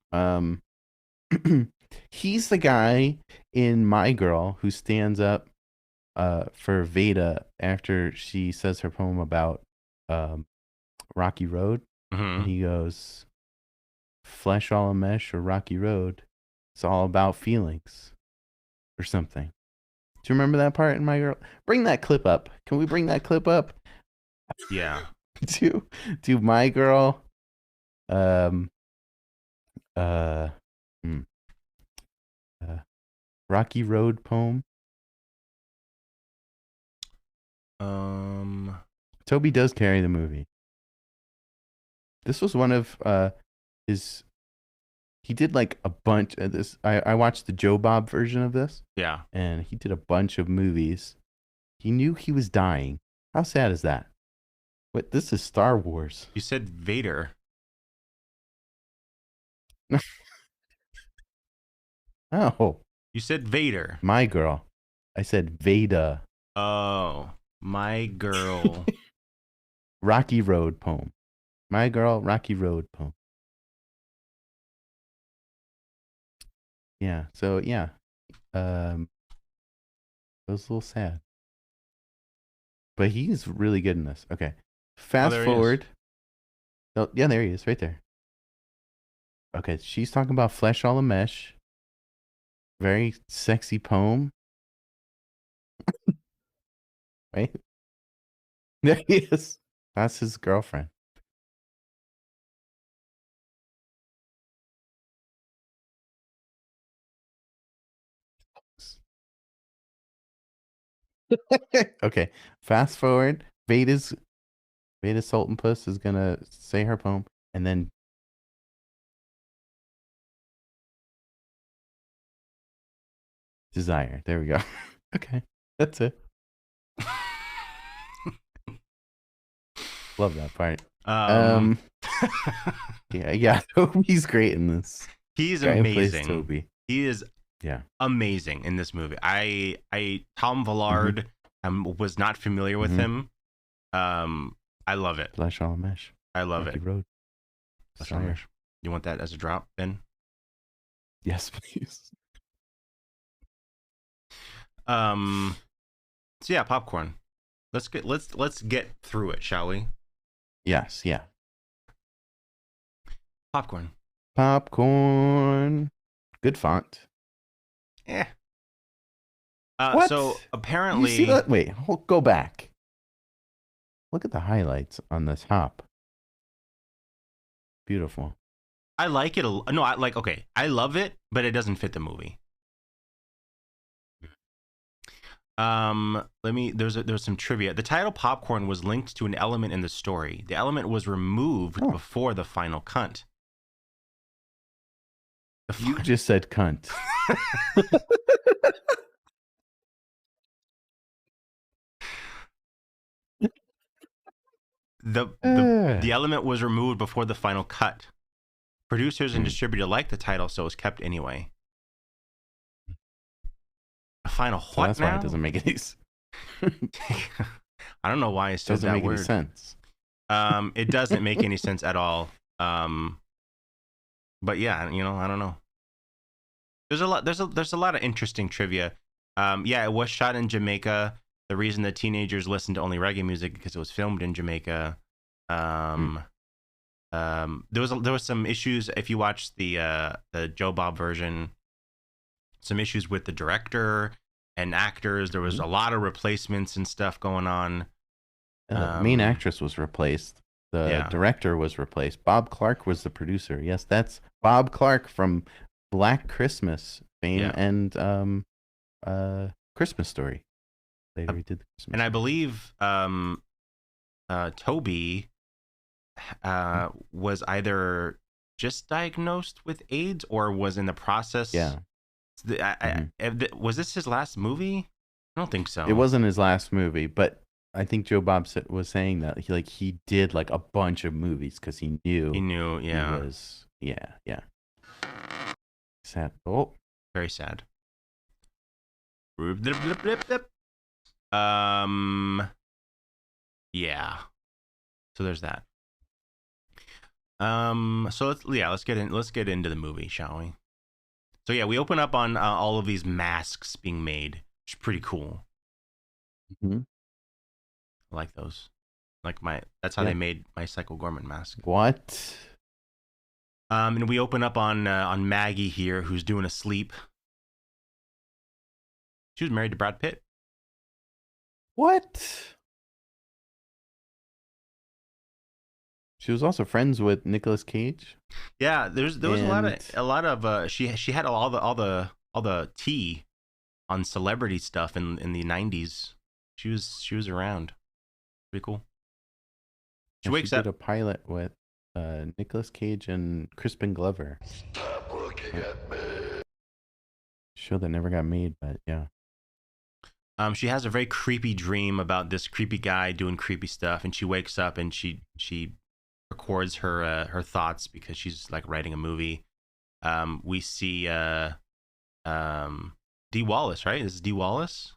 Speaker 1: He's the guy in My Girl who stands up for Veda after she says her poem about Rocky Road. And he goes, flesh all a mesh or Rocky Road, it's all about feelings or something. Do you remember that part in My Girl? Bring that clip up. Can we bring that clip up?
Speaker 2: Yeah.
Speaker 1: to My Girl. Rocky Road poem. Toby does carry the movie. This was one of his. He did like a bunch of this. I watched the Joe Bob version of this.
Speaker 2: Yeah.
Speaker 1: And he did a bunch of movies. He knew he was dying. How sad is that? What? This is Star Wars.
Speaker 2: You said Vader.
Speaker 1: Oh.
Speaker 2: You said Vader.
Speaker 1: My Girl. I said Veda.
Speaker 2: Oh. My Girl.
Speaker 1: Rocky Road poem. My Girl, Rocky Road poem. Yeah. So yeah. It was a little sad. but he's really good in this. Okay, fast
Speaker 2: there
Speaker 1: forward. Oh, yeah, there he is, right there. Okay, she's talking about flesh all a mesh. Very sexy poem. Right? There he is. That's his girlfriend. Okay, fast forward. Veda Sultan Puss is gonna say her poem, and then Desire. There we go. Okay, that's it. Love that part. Yeah. Toby's great in this.
Speaker 2: He's amazing.
Speaker 1: Toby.
Speaker 2: He is amazing in this movie. Tom Villard was not familiar with him. I love it.
Speaker 1: Flesh all mesh.
Speaker 2: I love it.
Speaker 1: Road.
Speaker 2: Flesh all mesh. You want that as a drop, Ben?
Speaker 1: Yes, please.
Speaker 2: So yeah, popcorn. Let's get through it, shall we?
Speaker 1: Yes, yeah.
Speaker 2: Popcorn.
Speaker 1: Good font.
Speaker 2: Yeah.
Speaker 1: What?
Speaker 2: So apparently,
Speaker 1: you see that? Wait, go back. Look at the highlights on the top. Beautiful.
Speaker 2: I like it. No, okay. I love it, but it doesn't fit the movie. There's some trivia. The title popcorn was linked to an element in the story. The element was removed before the final cut.
Speaker 1: You just said cunt.
Speaker 2: The element was removed before the final cut. Producers and distributor liked the title, so it was kept anyway. The final what?
Speaker 1: That's why it doesn't make any sense.
Speaker 2: I don't know why it says that word.
Speaker 1: Doesn't make any sense.
Speaker 2: It doesn't make any sense at all. But yeah, I don't know. There's a lot of interesting trivia. Yeah, it was shot in Jamaica. The reason that teenagers listened to only reggae music because it was filmed in Jamaica. There was some issues if you watch the Joe Bob version. Some issues with the director and actors. There was a lot of replacements and stuff going on.
Speaker 1: The main actress was replaced. The director was replaced. Bob Clark was the producer. Yes, that's Bob Clark from Black Christmas fame and Christmas Story. They redid the Christmas
Speaker 2: and I believe Toby was either just diagnosed with AIDS or was in the process.
Speaker 1: Yeah.
Speaker 2: Was this his last movie? I don't think so.
Speaker 1: It wasn't his last movie, but I think Joe Bob was saying that he did like a bunch of movies because he knew.
Speaker 2: Yeah.
Speaker 1: He was, yeah. Sad. Oh,
Speaker 2: very sad. Yeah. So there's that. So let's get into the movie, shall we? So yeah, we open up on all of these masks being made, which is pretty cool.
Speaker 1: Mm-hmm.
Speaker 2: I like those. That's how they made my Psycho Gorman mask.
Speaker 1: What?
Speaker 2: And we open up on Maggie here, who's doing a sleep. She was married to Brad Pitt.
Speaker 1: What? She was also friends with Nicolas Cage.
Speaker 2: Yeah, there was a lot of she had all the tea on celebrity stuff in the 90s. She was around. Pretty cool. She wakes up.
Speaker 1: Did a pilot with Nicolas Cage and Crispin Glover.
Speaker 4: Stop looking at me.
Speaker 1: Show that never got made, but yeah.
Speaker 2: She has a very creepy dream about this creepy guy doing creepy stuff, and she wakes up and she records her thoughts because she's like writing a movie. We see Dee Wallace, right? This is Dee Wallace?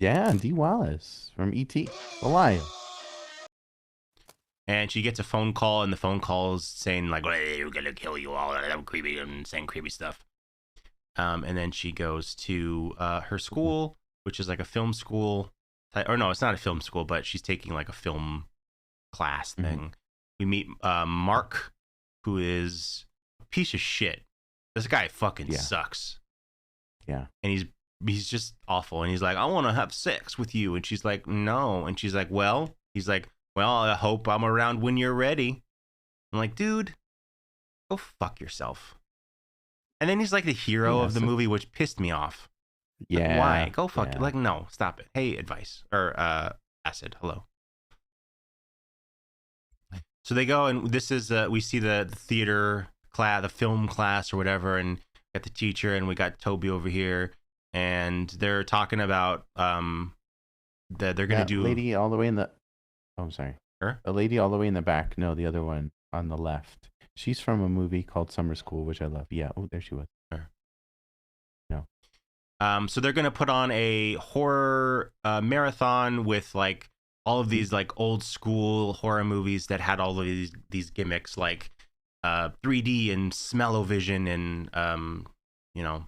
Speaker 1: Yeah, Dee Wallace from E.T. Alive.
Speaker 2: And she gets a phone call, and the phone call is saying like, "We're gonna kill you all," and creepy and saying creepy stuff. And then she goes to her school, which is like a film school or no, it's not a film school, but she's taking like a film class thing. We meet Mark, who is a piece of shit. This guy fucking sucks.
Speaker 1: Yeah.
Speaker 2: And he's just awful. And he's like, I want to have sex with you. And she's like, no. And she's like, well, he's like, well, I hope I'm around when you're ready. I'm like, dude, go fuck yourself. And then he's like the hero of the movie, which pissed me off.
Speaker 1: Yeah.
Speaker 2: Like, why? Go fuck it. Like, no, stop it. Hey, advice. Or acid. Hello. So they go, and this is, we see the theater class, the film class or whatever, and got the teacher, and we got Toby over here, and they're talking about that they're going to do...
Speaker 1: lady all the way in the... Oh, I'm sorry.
Speaker 2: Her?
Speaker 1: A lady all the way in the back. No, the other one on the left. She's from a movie called Summer School, which I love. Yeah. Oh, there she was.
Speaker 2: Her.
Speaker 1: No.
Speaker 2: So they're going to put on a horror marathon with like all of these like old school horror movies that had all of these gimmicks like 3D and smell-o-vision and you know,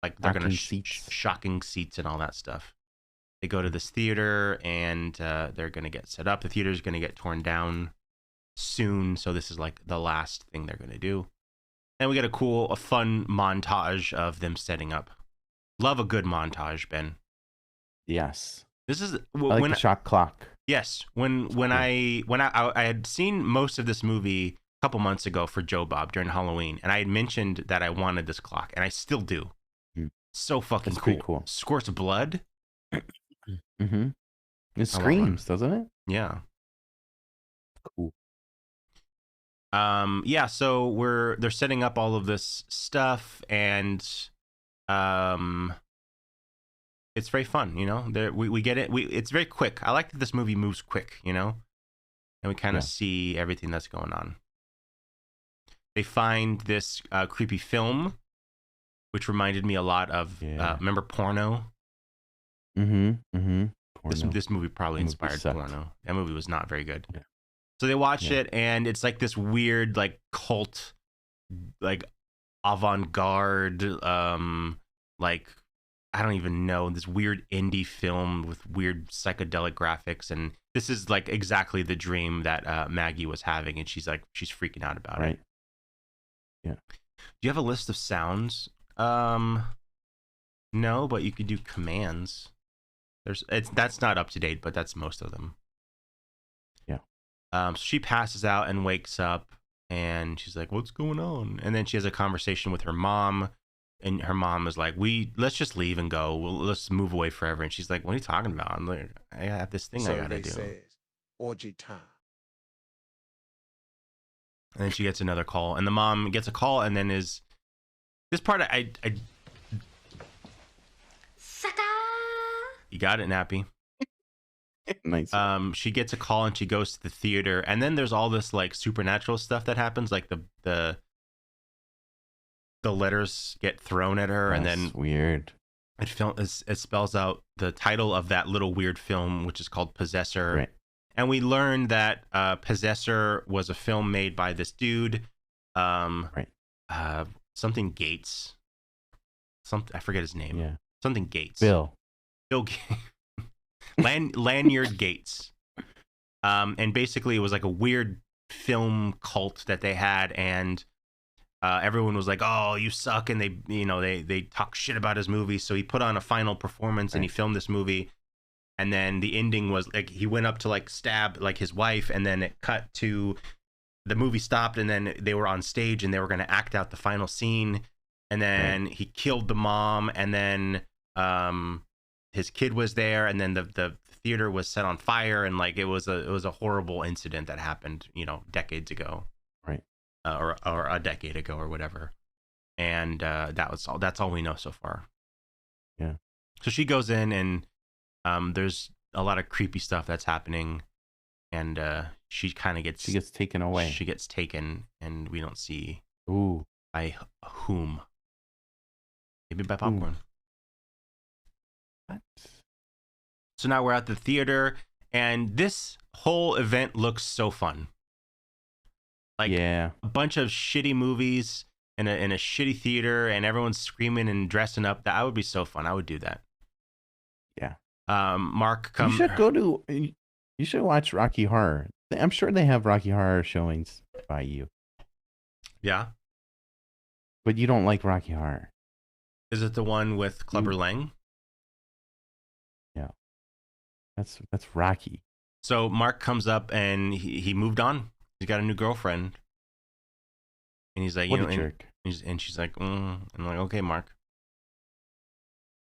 Speaker 2: like they're going to shocking seats and all that stuff. They go to this theater and they're going to get set up. The theater's going to get torn down soon, so this is like the last thing they're going to do. And we get a fun montage of them setting up. Love a good montage, Ben.
Speaker 1: Yes.
Speaker 2: This is
Speaker 1: I like the shot clock.
Speaker 2: Yes, when I had seen most of this movie a couple months ago for Joe Bob during Halloween, and I had mentioned that I wanted this clock, and I still do. So fucking
Speaker 1: That's pretty cool.
Speaker 2: Squirts blood.
Speaker 1: It screams, doesn't it?
Speaker 2: Yeah.
Speaker 1: Cool.
Speaker 2: Yeah, so they're setting up all of this stuff, and it's very fun, you know. We get it. It's very quick. I like that this movie moves quick, you know, and we kind of see everything that's going on. They find this creepy film, which reminded me a lot of remember Porno?
Speaker 1: Porno.
Speaker 2: This movie probably inspired Porno. That movie was not very good.
Speaker 1: Yeah.
Speaker 2: So they watch it, and it's like this weird, like cult, like avant-garde, like I don't even know, this weird indie film with weird psychedelic graphics, and this is like exactly the dream that Maggie was having, and she's freaking out about it.
Speaker 1: Yeah.
Speaker 2: Do you have a list of sounds? No, but you could do commands. That's not up to date, but that's most of them.
Speaker 1: Yeah.
Speaker 2: So she passes out and wakes up, and she's like, "What's going on?" And then she has a conversation with her mom, and her mom is like, "Let's just leave and go. Let's move away forever." And she's like, "What are you talking about?" I'm like, "I have this thing I gotta do."
Speaker 4: Says, orgy time.
Speaker 2: And then she gets another call, and the mom gets a call, and then this part I you got it, Nappy.
Speaker 1: Nice.
Speaker 2: She gets a call and she goes to the theater, and then there's all this like supernatural stuff that happens, like the letters get thrown at her. That's and then
Speaker 1: weird.
Speaker 2: It spells out the title of that little weird film, which is called Possessor.
Speaker 1: Right.
Speaker 2: And we learned that Possessor was a film made by this dude, something Gates. I forget his name.
Speaker 1: Yeah.
Speaker 2: Something Gates.
Speaker 1: Bill
Speaker 2: Lanyard Gates. And basically it was like a weird film cult that they had, and everyone was like, "Oh, you suck," and they talk shit about his movie. So he put on a final performance and he filmed this movie, and then the ending was like he went up to like stab like his wife, and then it cut to the movie stopped, and then they were on stage and they were going to act out the final scene, and then he killed the mom, and then his kid was there, and then the theater was set on fire, and like it was a horrible incident that happened, decades ago,
Speaker 1: right?
Speaker 2: Or a decade ago or whatever, and that's all we know so far.
Speaker 1: Yeah.
Speaker 2: So she goes in, and there's a lot of creepy stuff that's happening, and she gets
Speaker 1: taken away.
Speaker 2: She gets taken, and we don't see by whom. Maybe by popcorn.
Speaker 1: What?
Speaker 2: So now we're at the theater, and this whole event looks so fun. Like a bunch of shitty movies in a shitty theater, and everyone's screaming and dressing up. That would be so fun. I would do that.
Speaker 1: Yeah.
Speaker 2: Mark comes.
Speaker 1: You should go to. You should watch Rocky Horror. I'm sure they have Rocky Horror showings by you.
Speaker 2: Yeah.
Speaker 1: But you don't like Rocky Horror.
Speaker 2: Is it the one with Clubber Lang?
Speaker 1: Yeah. That's Rocky.
Speaker 2: So Mark comes up and he moved on. He's got a new girlfriend. And he's like,
Speaker 1: what a jerk.
Speaker 2: And she's like, I'm like, okay, Mark.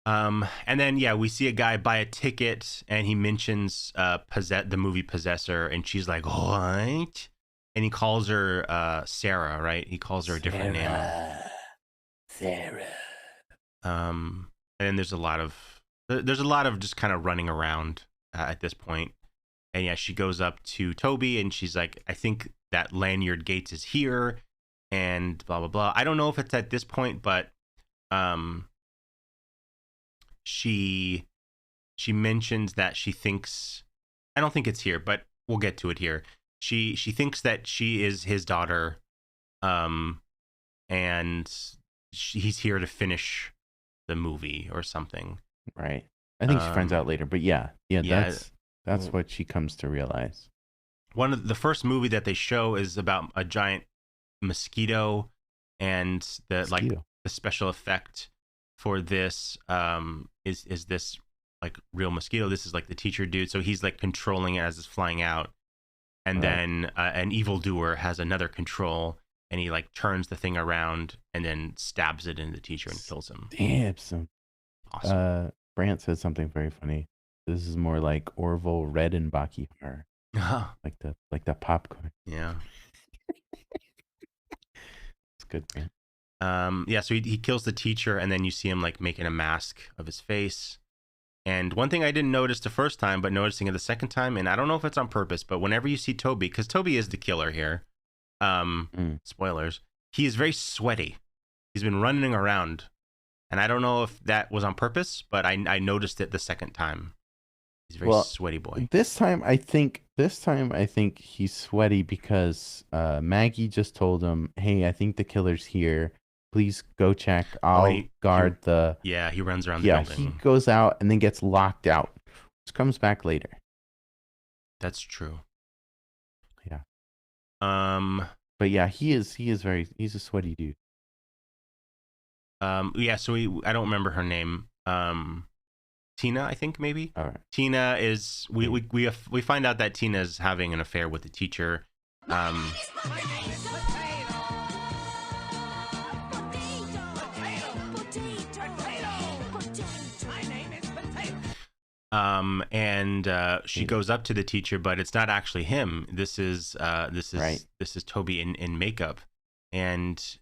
Speaker 2: And then, yeah, we see a guy buy a ticket and he mentions the movie Possessor. And she's like, what? And he calls her Sarah, right? He calls her a different name.
Speaker 1: Sarah.
Speaker 2: And then there's a lot of just kind of running around at this point. And yeah, she goes up to Toby and she's like, I think that Lanyard Gates is here and blah, blah, blah. I don't know if it's at this point, but she mentions that she thinks, I don't think it's here, but we'll get to it here. She thinks that she is his daughter, and he's here to finish the movie or something.
Speaker 1: Right. I think she finds out later, but yeah, that's what she comes to realize.
Speaker 2: One of the first movie that they show is about a giant mosquito, and the special effect for this is this like real mosquito. This is like the teacher dude, so he's like controlling it as it's flying out, and then an evildoer has another control, and he like turns the thing around and then stabs it in the teacher and kills him.
Speaker 1: Stabs him. Awesome. Brant said something very funny. This is more like Orville Redenbacher horror. like the popcorn.
Speaker 2: Yeah.
Speaker 1: It's good, Brant.
Speaker 2: Yeah, so he kills the teacher, and then you see him like making a mask of his face. And one thing I didn't notice the first time, but noticing it the second time, and I don't know if it's on purpose, but whenever you see Toby, because Toby is the killer here, spoilers, he is very sweaty. He's been running around, and I don't know if that was on purpose, but I noticed it the second time. He's a very sweaty boy.
Speaker 1: This time I think he's sweaty because Maggie just told him, "Hey, I think the killer's here. Please go check. I'll guard the."
Speaker 2: Yeah, he runs around the building.
Speaker 1: He goes out and then gets locked out, which comes back later.
Speaker 2: That's true.
Speaker 1: Yeah. But yeah, he's a sweaty dude.
Speaker 2: Yeah. So I don't remember her name. Tina, I think maybe.
Speaker 1: All right.
Speaker 2: Tina is we find out that Tina is having an affair with the teacher. And she goes up to the teacher, but it's not actually him. This is Toby in makeup, and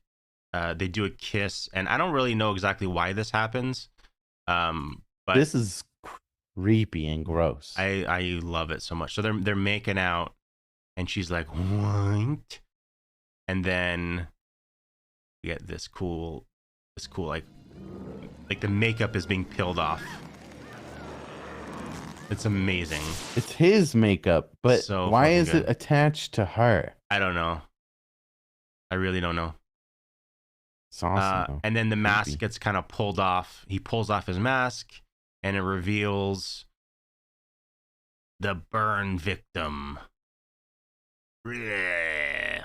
Speaker 2: they do a kiss, and I don't really know exactly why this happens. But
Speaker 1: this is creepy and gross.
Speaker 2: I love it so much. So they're making out, and she's like, "What?" And then we get this cool like the makeup is being peeled off. It's amazing.
Speaker 1: It's his makeup, but
Speaker 2: so
Speaker 1: why is it attached to her?
Speaker 2: I don't know. I really don't know.
Speaker 1: It's awesome.
Speaker 2: And then the mask gets kind of pulled off. He pulls off his mask, and it reveals the burn victim.
Speaker 1: You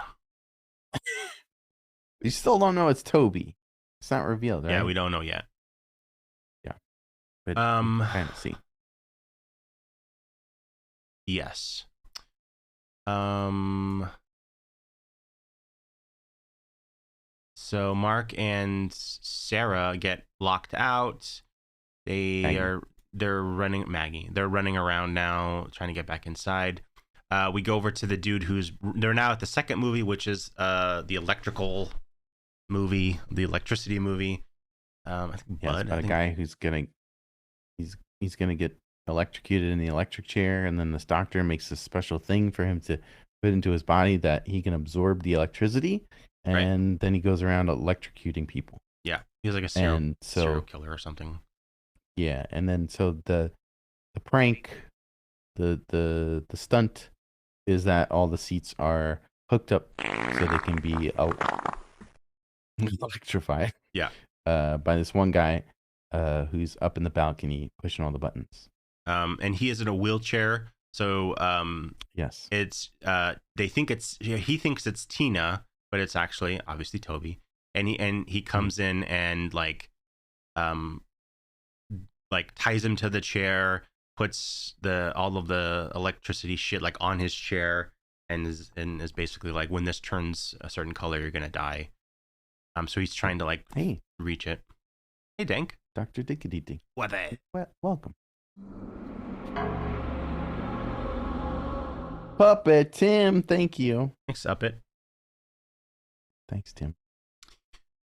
Speaker 1: still don't know it's Toby. It's not revealed, right?
Speaker 2: Yeah, we don't know yet.
Speaker 1: Yeah. But kind of see.
Speaker 2: Yes. So Mark and Sarah get locked out. They're running around now, trying to get back inside. We go over to the dude they're now at the second movie, which is the electricity movie. I think Bud.
Speaker 1: About a guy who's gonna get electrocuted in the electric chair, and then this doctor makes a special thing for him to put into his body that he can absorb the electricity, and then he goes around electrocuting people.
Speaker 2: Yeah, he's like a serial killer or something.
Speaker 1: Yeah, and then so the prank, the stunt is that all the seats are hooked up so they can be electrified.
Speaker 2: Yeah.
Speaker 1: By this one guy who's up in the balcony pushing all the buttons.
Speaker 2: and he is in a wheelchair. So
Speaker 1: yes,
Speaker 2: it's they think it's he thinks it's Tina, but it's actually obviously Toby. And he comes in and like ties him to the chair, puts all of the electricity shit like on his chair, and is basically like, when this turns a certain color, you're gonna die. So he's trying to like reach it. Hey, Dank.
Speaker 1: Dr. Dickety Dink.
Speaker 2: What?
Speaker 1: Welcome. Puppet Tim, thank you.
Speaker 2: Thanks, Uppet.
Speaker 1: Thanks, Tim.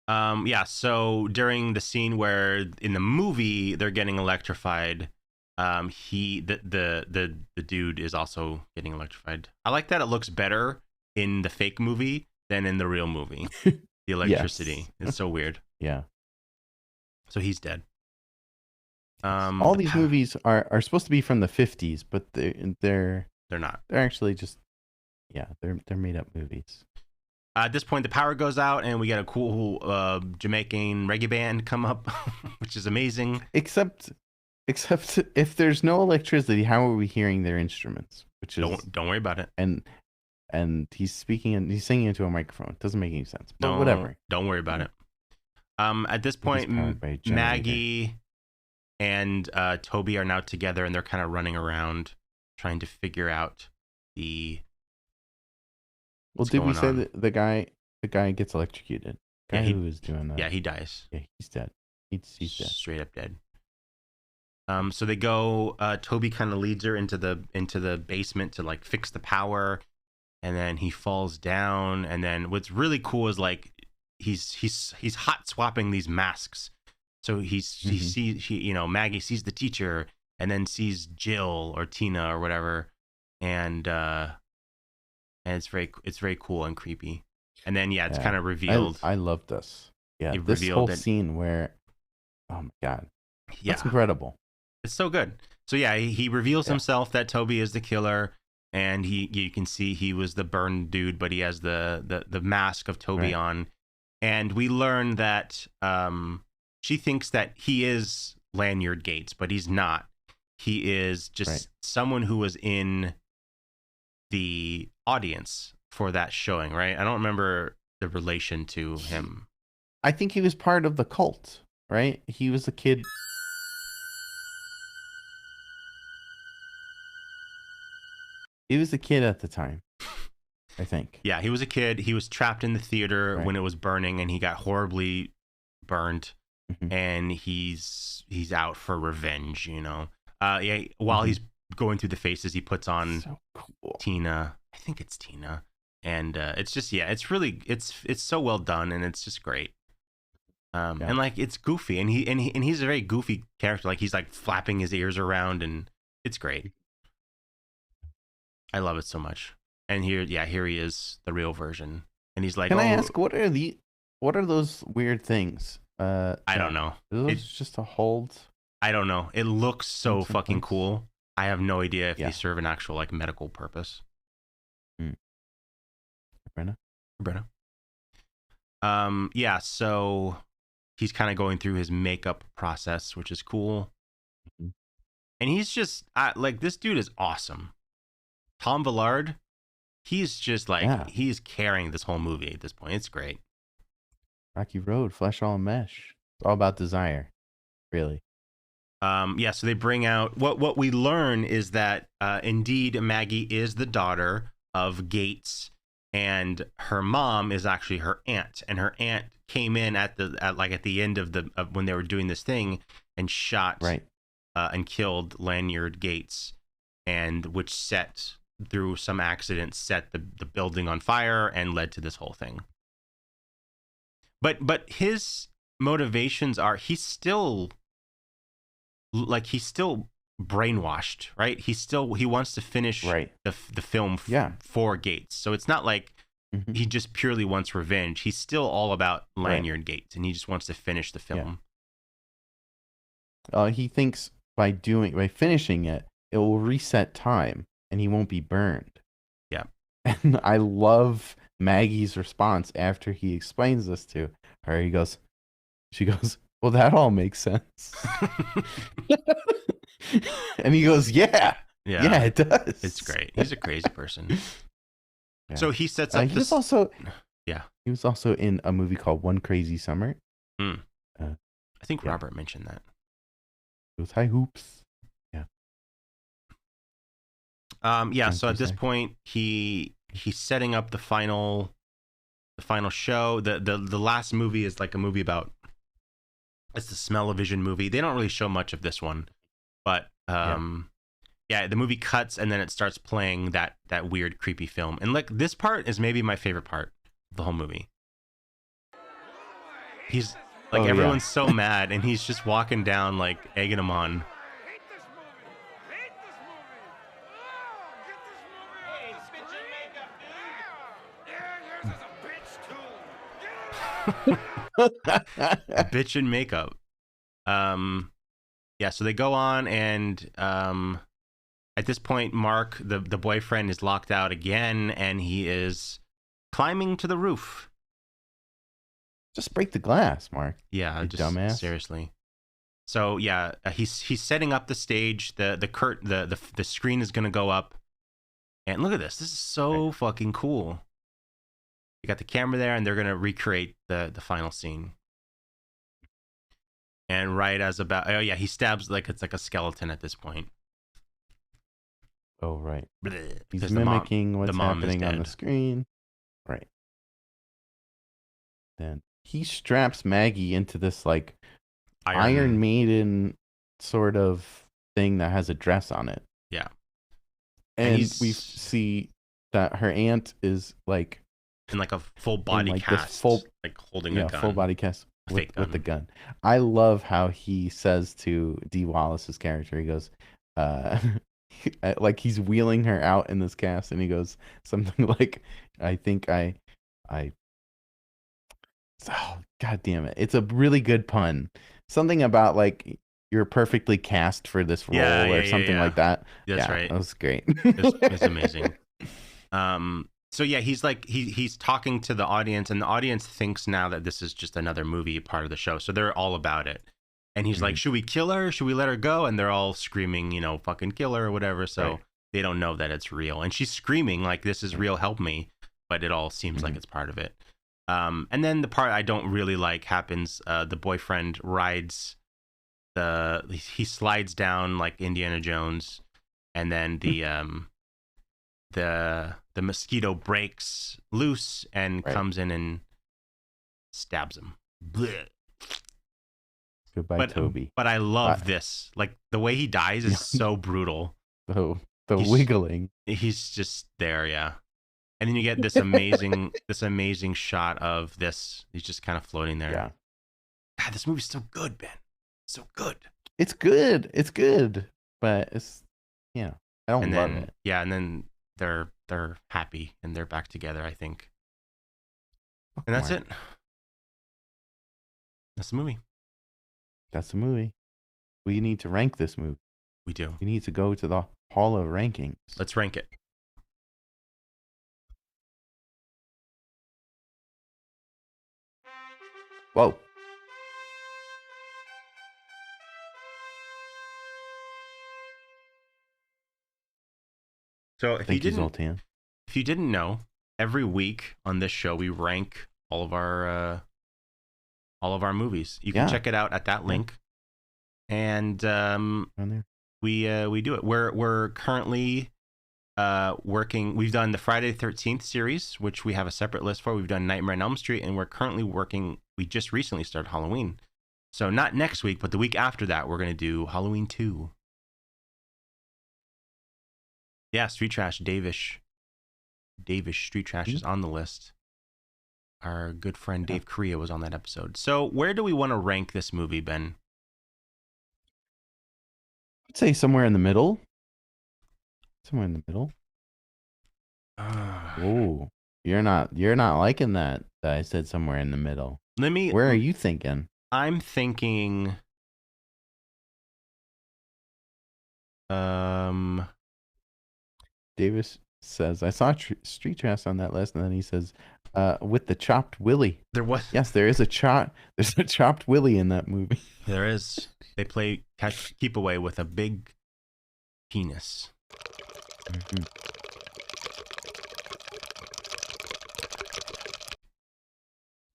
Speaker 2: Yeah, so during the scene where in the movie they're getting electrified, the dude is also getting electrified. I like that it looks better in the fake movie than in the real movie. The electricity is so weird.
Speaker 1: Yeah.
Speaker 2: So he's dead.
Speaker 1: All these movies are supposed to be from the 50s, but they're
Speaker 2: not.
Speaker 1: They're actually just they're made up movies.
Speaker 2: At this point, the power goes out, and we get a cool Jamaican reggae band come up, which is amazing.
Speaker 1: Except if there's no electricity, how are we hearing their instruments? Which is
Speaker 2: don't worry about it.
Speaker 1: And he's singing into a microphone. It doesn't make any sense. But whatever.
Speaker 2: Don't worry about it. At this point, Maggie and Toby are now together, and they're kind of running around trying to figure out
Speaker 1: Well, did we say that the guy gets electrocuted? The guy who was doing that.
Speaker 2: Yeah, he dies.
Speaker 1: Yeah, he's dead. He's dead.
Speaker 2: Straight up dead. So they go. Toby kind of leads her into the basement to like fix the power, and then he falls down. And then what's really cool is like he's hot swapping these masks. So Maggie sees the teacher, and then sees Jill or Tina or whatever, and it's very cool and creepy. And then it's kind of revealed.
Speaker 1: I love this. Yeah, this whole scene where, oh my god, that's incredible.
Speaker 2: It's so good. So he reveals himself that Toby is the killer, and you can see he was the burned dude, but he has the mask of Toby on, and we learn that she thinks that he is Lanyard Gates, but he's not. He is just someone who was in the audience for that showing, right? I don't remember the relation to him.
Speaker 1: I think he was part of the cult, right? He was a kid. He was a kid at the time, I think.
Speaker 2: Yeah, he was a kid. He was trapped in the theater when it was burning, and he got horribly burned. And he's out for revenge, while he's going through the faces, he puts on
Speaker 1: so cool.
Speaker 2: Tina. I think it's Tina. And it's just it's really it's so well done, and it's just great. And like it's goofy, and he's a very goofy character. Like he's like flapping his ears around, and it's great. I love it so much. And here he is, the real version. And he's like,
Speaker 1: Can I ask, what are those weird things?
Speaker 2: I don't know.
Speaker 1: It's just a hold.
Speaker 2: I don't know. It looks so fucking cool. I have no idea if they serve an actual like medical purpose.
Speaker 1: Brenna.
Speaker 2: So he's kind of going through his makeup process, which is cool. And he's just like, this dude is awesome. Tom Villard, he's just like he's carrying this whole movie at this point. It's great.
Speaker 1: Rocky Road, Flesh All Mesh. It's all about desire, really.
Speaker 2: So they bring out what we learn is that indeed Maggie is the daughter of Gates, and her mom is actually her aunt, and her aunt came in at the end of when they were doing this thing and shot and killed Lanyard Gates, and which through some accident set the building on fire and led to this whole thing. But his motivations are he's still brainwashed, right? He wants to finish the film for Gates. So it's not like he just purely wants revenge. He's still all about Lanyard Gates, and he just wants to finish the film.
Speaker 1: He thinks by finishing it, it will reset time and he won't be burned.
Speaker 2: Yeah.
Speaker 1: And I love Maggie's response after he explains this to her. She goes, well, that all makes sense. And he goes, yeah, it does.
Speaker 2: It's great. He's a crazy person. Yeah. So he sets up
Speaker 1: he was also in a movie called One Crazy Summer.
Speaker 2: I think Robert mentioned that.
Speaker 1: It was high hoops.
Speaker 2: So at this point he's setting up the final show. The last movie is like a movie about, it's the Smell-O-Vision movie. They don't really show much of this one, but the movie cuts and then it starts playing that weird creepy film. And like, this part is maybe my favorite part of the whole movie. He's like, everyone's so mad and he's just walking down, like egging them on. Bitch in makeup. So they go on, and at this point Mark, the boyfriend, is locked out again, and he is climbing to the roof.
Speaker 1: Just break the glass, Mark.
Speaker 2: Yeah, just
Speaker 1: dumbass.
Speaker 2: Seriously. So he's setting up the stage. The screen is gonna go up, and look at this. This is so fucking cool. You got the camera there, and they're gonna recreate the final scene. And right as about, he stabs, like it's like a skeleton at this point.
Speaker 1: Oh right, he's mimicking what's happening on the screen. Right. Then he straps Maggie into this like Iron Maiden sort of thing that has a dress on it.
Speaker 2: Yeah.
Speaker 1: And we see that her aunt is like
Speaker 2: in like a full body cast, like holding a gun.
Speaker 1: Full body cast with the gun. I love how he says to Dee Wallace's character, he goes, like he's wheeling her out in this cast, and he goes something like, I think I oh god damn it. It's a really good pun. Something about like you're perfectly cast for this role or something like that.
Speaker 2: That's right.
Speaker 1: That was great.
Speaker 2: It's amazing. So he's like he's talking to the audience, and the audience thinks now that this is just another movie part of the show, so they're all about it. And he's like, should we kill her? Should we let her go? And they're all screaming, fucking kill her or whatever. So they don't know that it's real, and she's screaming like, this is real, help me. But it all seems like it's part of it. And then the part I don't really like happens. The boyfriend rides he slides down like Indiana Jones, and then the mosquito breaks loose and comes in and stabs him. Blech.
Speaker 1: Goodbye, Toby.
Speaker 2: But I love this. Like, the way he dies is so brutal.
Speaker 1: The wiggling.
Speaker 2: He's just there, yeah. And then you get this amazing shot of this. He's just kind of floating there.
Speaker 1: Yeah.
Speaker 2: God, this movie's so good, Ben. So good.
Speaker 1: It's good. It's good. But it's I don't love it.
Speaker 2: Yeah, and then they're happy and they're back together, I think. And that's it. That's the movie.
Speaker 1: That's the movie. We need to rank this movie.
Speaker 2: We do.
Speaker 1: We need to go to the Hall of Rankings.
Speaker 2: Let's rank it.
Speaker 1: Whoa.
Speaker 2: So if you didn't know, every week on this show we rank all of our movies. You can check it out at that link, and we do it. We're currently working. We've done the Friday the 13th series, which we have a separate list for. We've done Nightmare on Elm Street, and we're currently working. We just recently started Halloween, so not next week, but the week after that, we're gonna do Halloween 2. Yeah, Street Trash, Davish Street Trash is on the list. Our good friend Dave Korea was on that episode. So where do we want to rank this movie, Ben?
Speaker 1: I'd say somewhere in the middle. Somewhere in the middle. Oh, you're not liking that I said somewhere in the middle. Where are you thinking?
Speaker 2: I'm thinking
Speaker 1: Davis says, I saw Street Trash on that list, and then he says, With the chopped willy.
Speaker 2: There was.
Speaker 1: Yes, there's a chopped willy in that movie.
Speaker 2: There is. They play keep away with a big penis.
Speaker 1: Mm-hmm.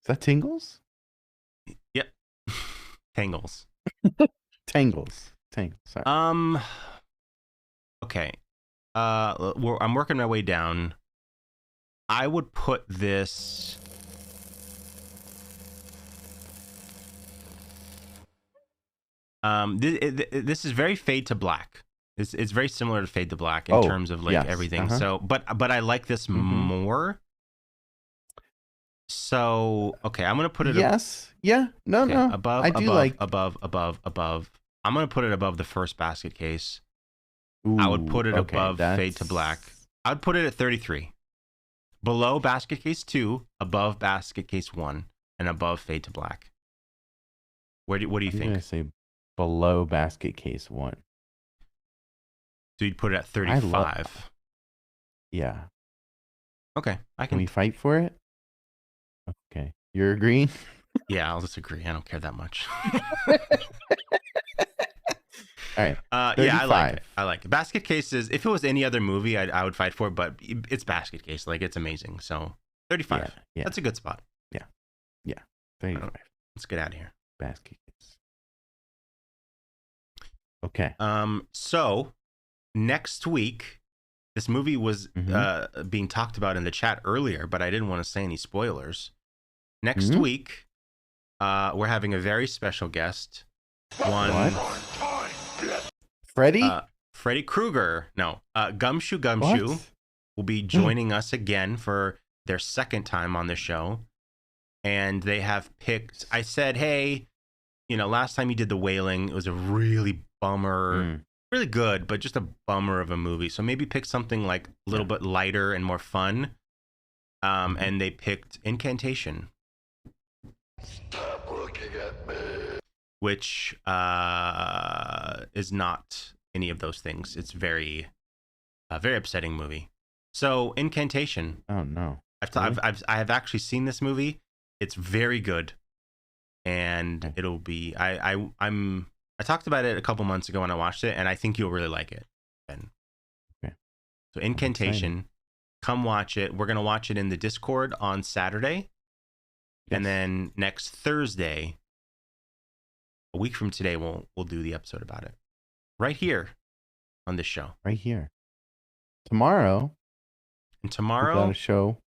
Speaker 1: Is that Tingles?
Speaker 2: Yep. Tangles.
Speaker 1: Tangles. Sorry.
Speaker 2: Okay. I'm working my way down. I would put this. This is very Fade to Black. It's very similar to Fade to Black in terms of like everything. So, but I like this more. So, okay, I'm gonna put it.
Speaker 1: Yes. Yeah. No.
Speaker 2: Above. Above. I'm gonna put it above the first basket case.
Speaker 1: Ooh,
Speaker 2: I would put it above Fade to Black. I would put it at 33. Below basket case 2, above basket case 1, and above Fade to Black. What do you think?
Speaker 1: I'm gonna say below basket case 1.
Speaker 2: So you'd put it at 35.
Speaker 1: Yeah.
Speaker 2: Okay,
Speaker 1: Can we fight for it? Okay, you're agreeing?
Speaker 2: Yeah, I'll just agree. I don't care that much.
Speaker 1: All right.
Speaker 2: Yeah, I like it. Basket Case is, if it was any other movie, I would fight for it, but it's Basket Case. Like, it's amazing. So 35. Yeah. That's a good spot.
Speaker 1: Yeah. 35.
Speaker 2: Let's get out of here.
Speaker 1: Basket Case. Okay.
Speaker 2: So next week, this movie was being talked about in the chat earlier, but I didn't want to say any spoilers. Next week, we're having a very special guest. Freddy Krueger. No, Gumshoe will be joining us again for their second time on the show. And they have picked, I said, hey, last time you did The Wailing, it was a really bummer, really good, but just a bummer of a movie. So maybe pick something like a little bit lighter and more fun. And they picked Incantation.
Speaker 4: Stop looking at me.
Speaker 2: Which is not any of those things. It's very upsetting movie. So Incantation.
Speaker 1: Oh no!
Speaker 2: I have actually seen this movie. It's very good, and it'll be. I talked about it a couple months ago when I watched it, and I think you'll really like it, Ben.
Speaker 1: Okay.
Speaker 2: So Incantation, come watch it. We're gonna watch it in the Discord on Saturday, and then next Thursday. A week from today, we'll do the episode about it. Right here on this show.
Speaker 1: Right here. Tomorrow.
Speaker 2: And tomorrow,
Speaker 1: we got a show.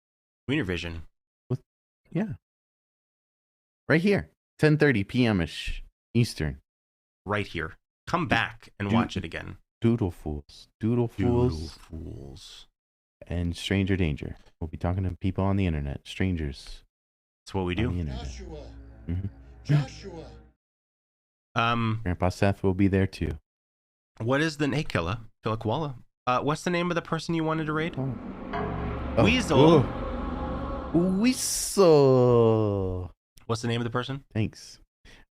Speaker 2: Wiener Vision.
Speaker 1: Right here. 10:30 p.m.ish Eastern.
Speaker 2: Right here. Come back and watch it again.
Speaker 1: Doodle Fools. Doodle
Speaker 2: Fools.
Speaker 1: And Stranger Danger. We'll be talking to people on the internet. Strangers.
Speaker 2: That's what we do.
Speaker 4: Joshua.
Speaker 1: Grandpa Seth will be there too.
Speaker 2: What is the name? Hey, Killa Koala. What's the name of the person you wanted to raid? Weasel.
Speaker 1: Weasel.
Speaker 2: What's the name of the person?
Speaker 1: Thanks.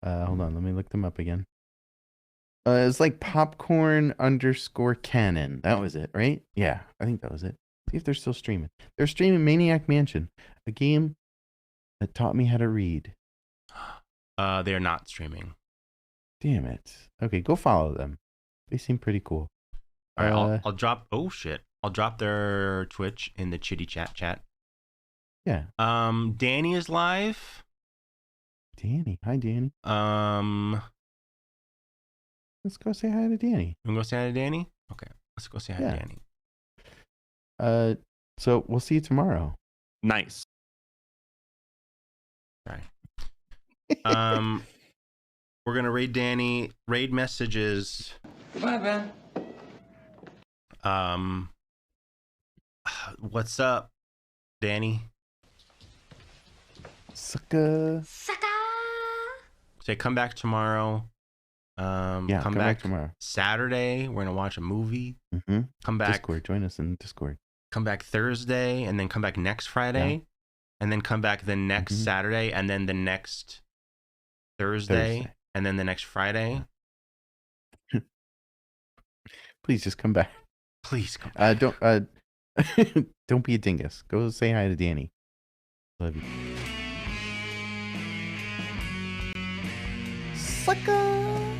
Speaker 1: Hold on, let me look them up again. It's like popcorn_canon. That was it, right? Yeah, I think that was it. See if they're still streaming. They're streaming Maniac Mansion, a game that taught me how to read.
Speaker 2: They're not streaming.
Speaker 1: Damn it. Okay, go follow them. They seem pretty cool.
Speaker 2: All right, I'll drop. Oh shit! I'll drop their Twitch in the Chitty Chat.
Speaker 1: Yeah.
Speaker 2: Danny is live.
Speaker 1: Danny, hi Danny. Let's go say hi to Danny.
Speaker 2: You wanna go say hi to Danny? Okay, let's go say hi to
Speaker 1: Danny. So we'll see you tomorrow.
Speaker 5: Nice.
Speaker 2: Sorry. We're gonna raid Danny. Raid messages.
Speaker 4: Goodbye, Ben.
Speaker 2: What's up, Danny?
Speaker 1: Sucker.
Speaker 2: Say come back tomorrow.
Speaker 1: Come back tomorrow.
Speaker 2: Saturday, we're gonna watch a movie. Come back.
Speaker 1: Discord. Join us in Discord.
Speaker 2: Come back Thursday, and then come back next Friday, and then come back the next Saturday, and then the next Thursday. And then the next Friday.
Speaker 1: Please just come back.
Speaker 2: Please come back.
Speaker 1: Don't be a dingus. Go say hi to Danny. Love you. Sucker!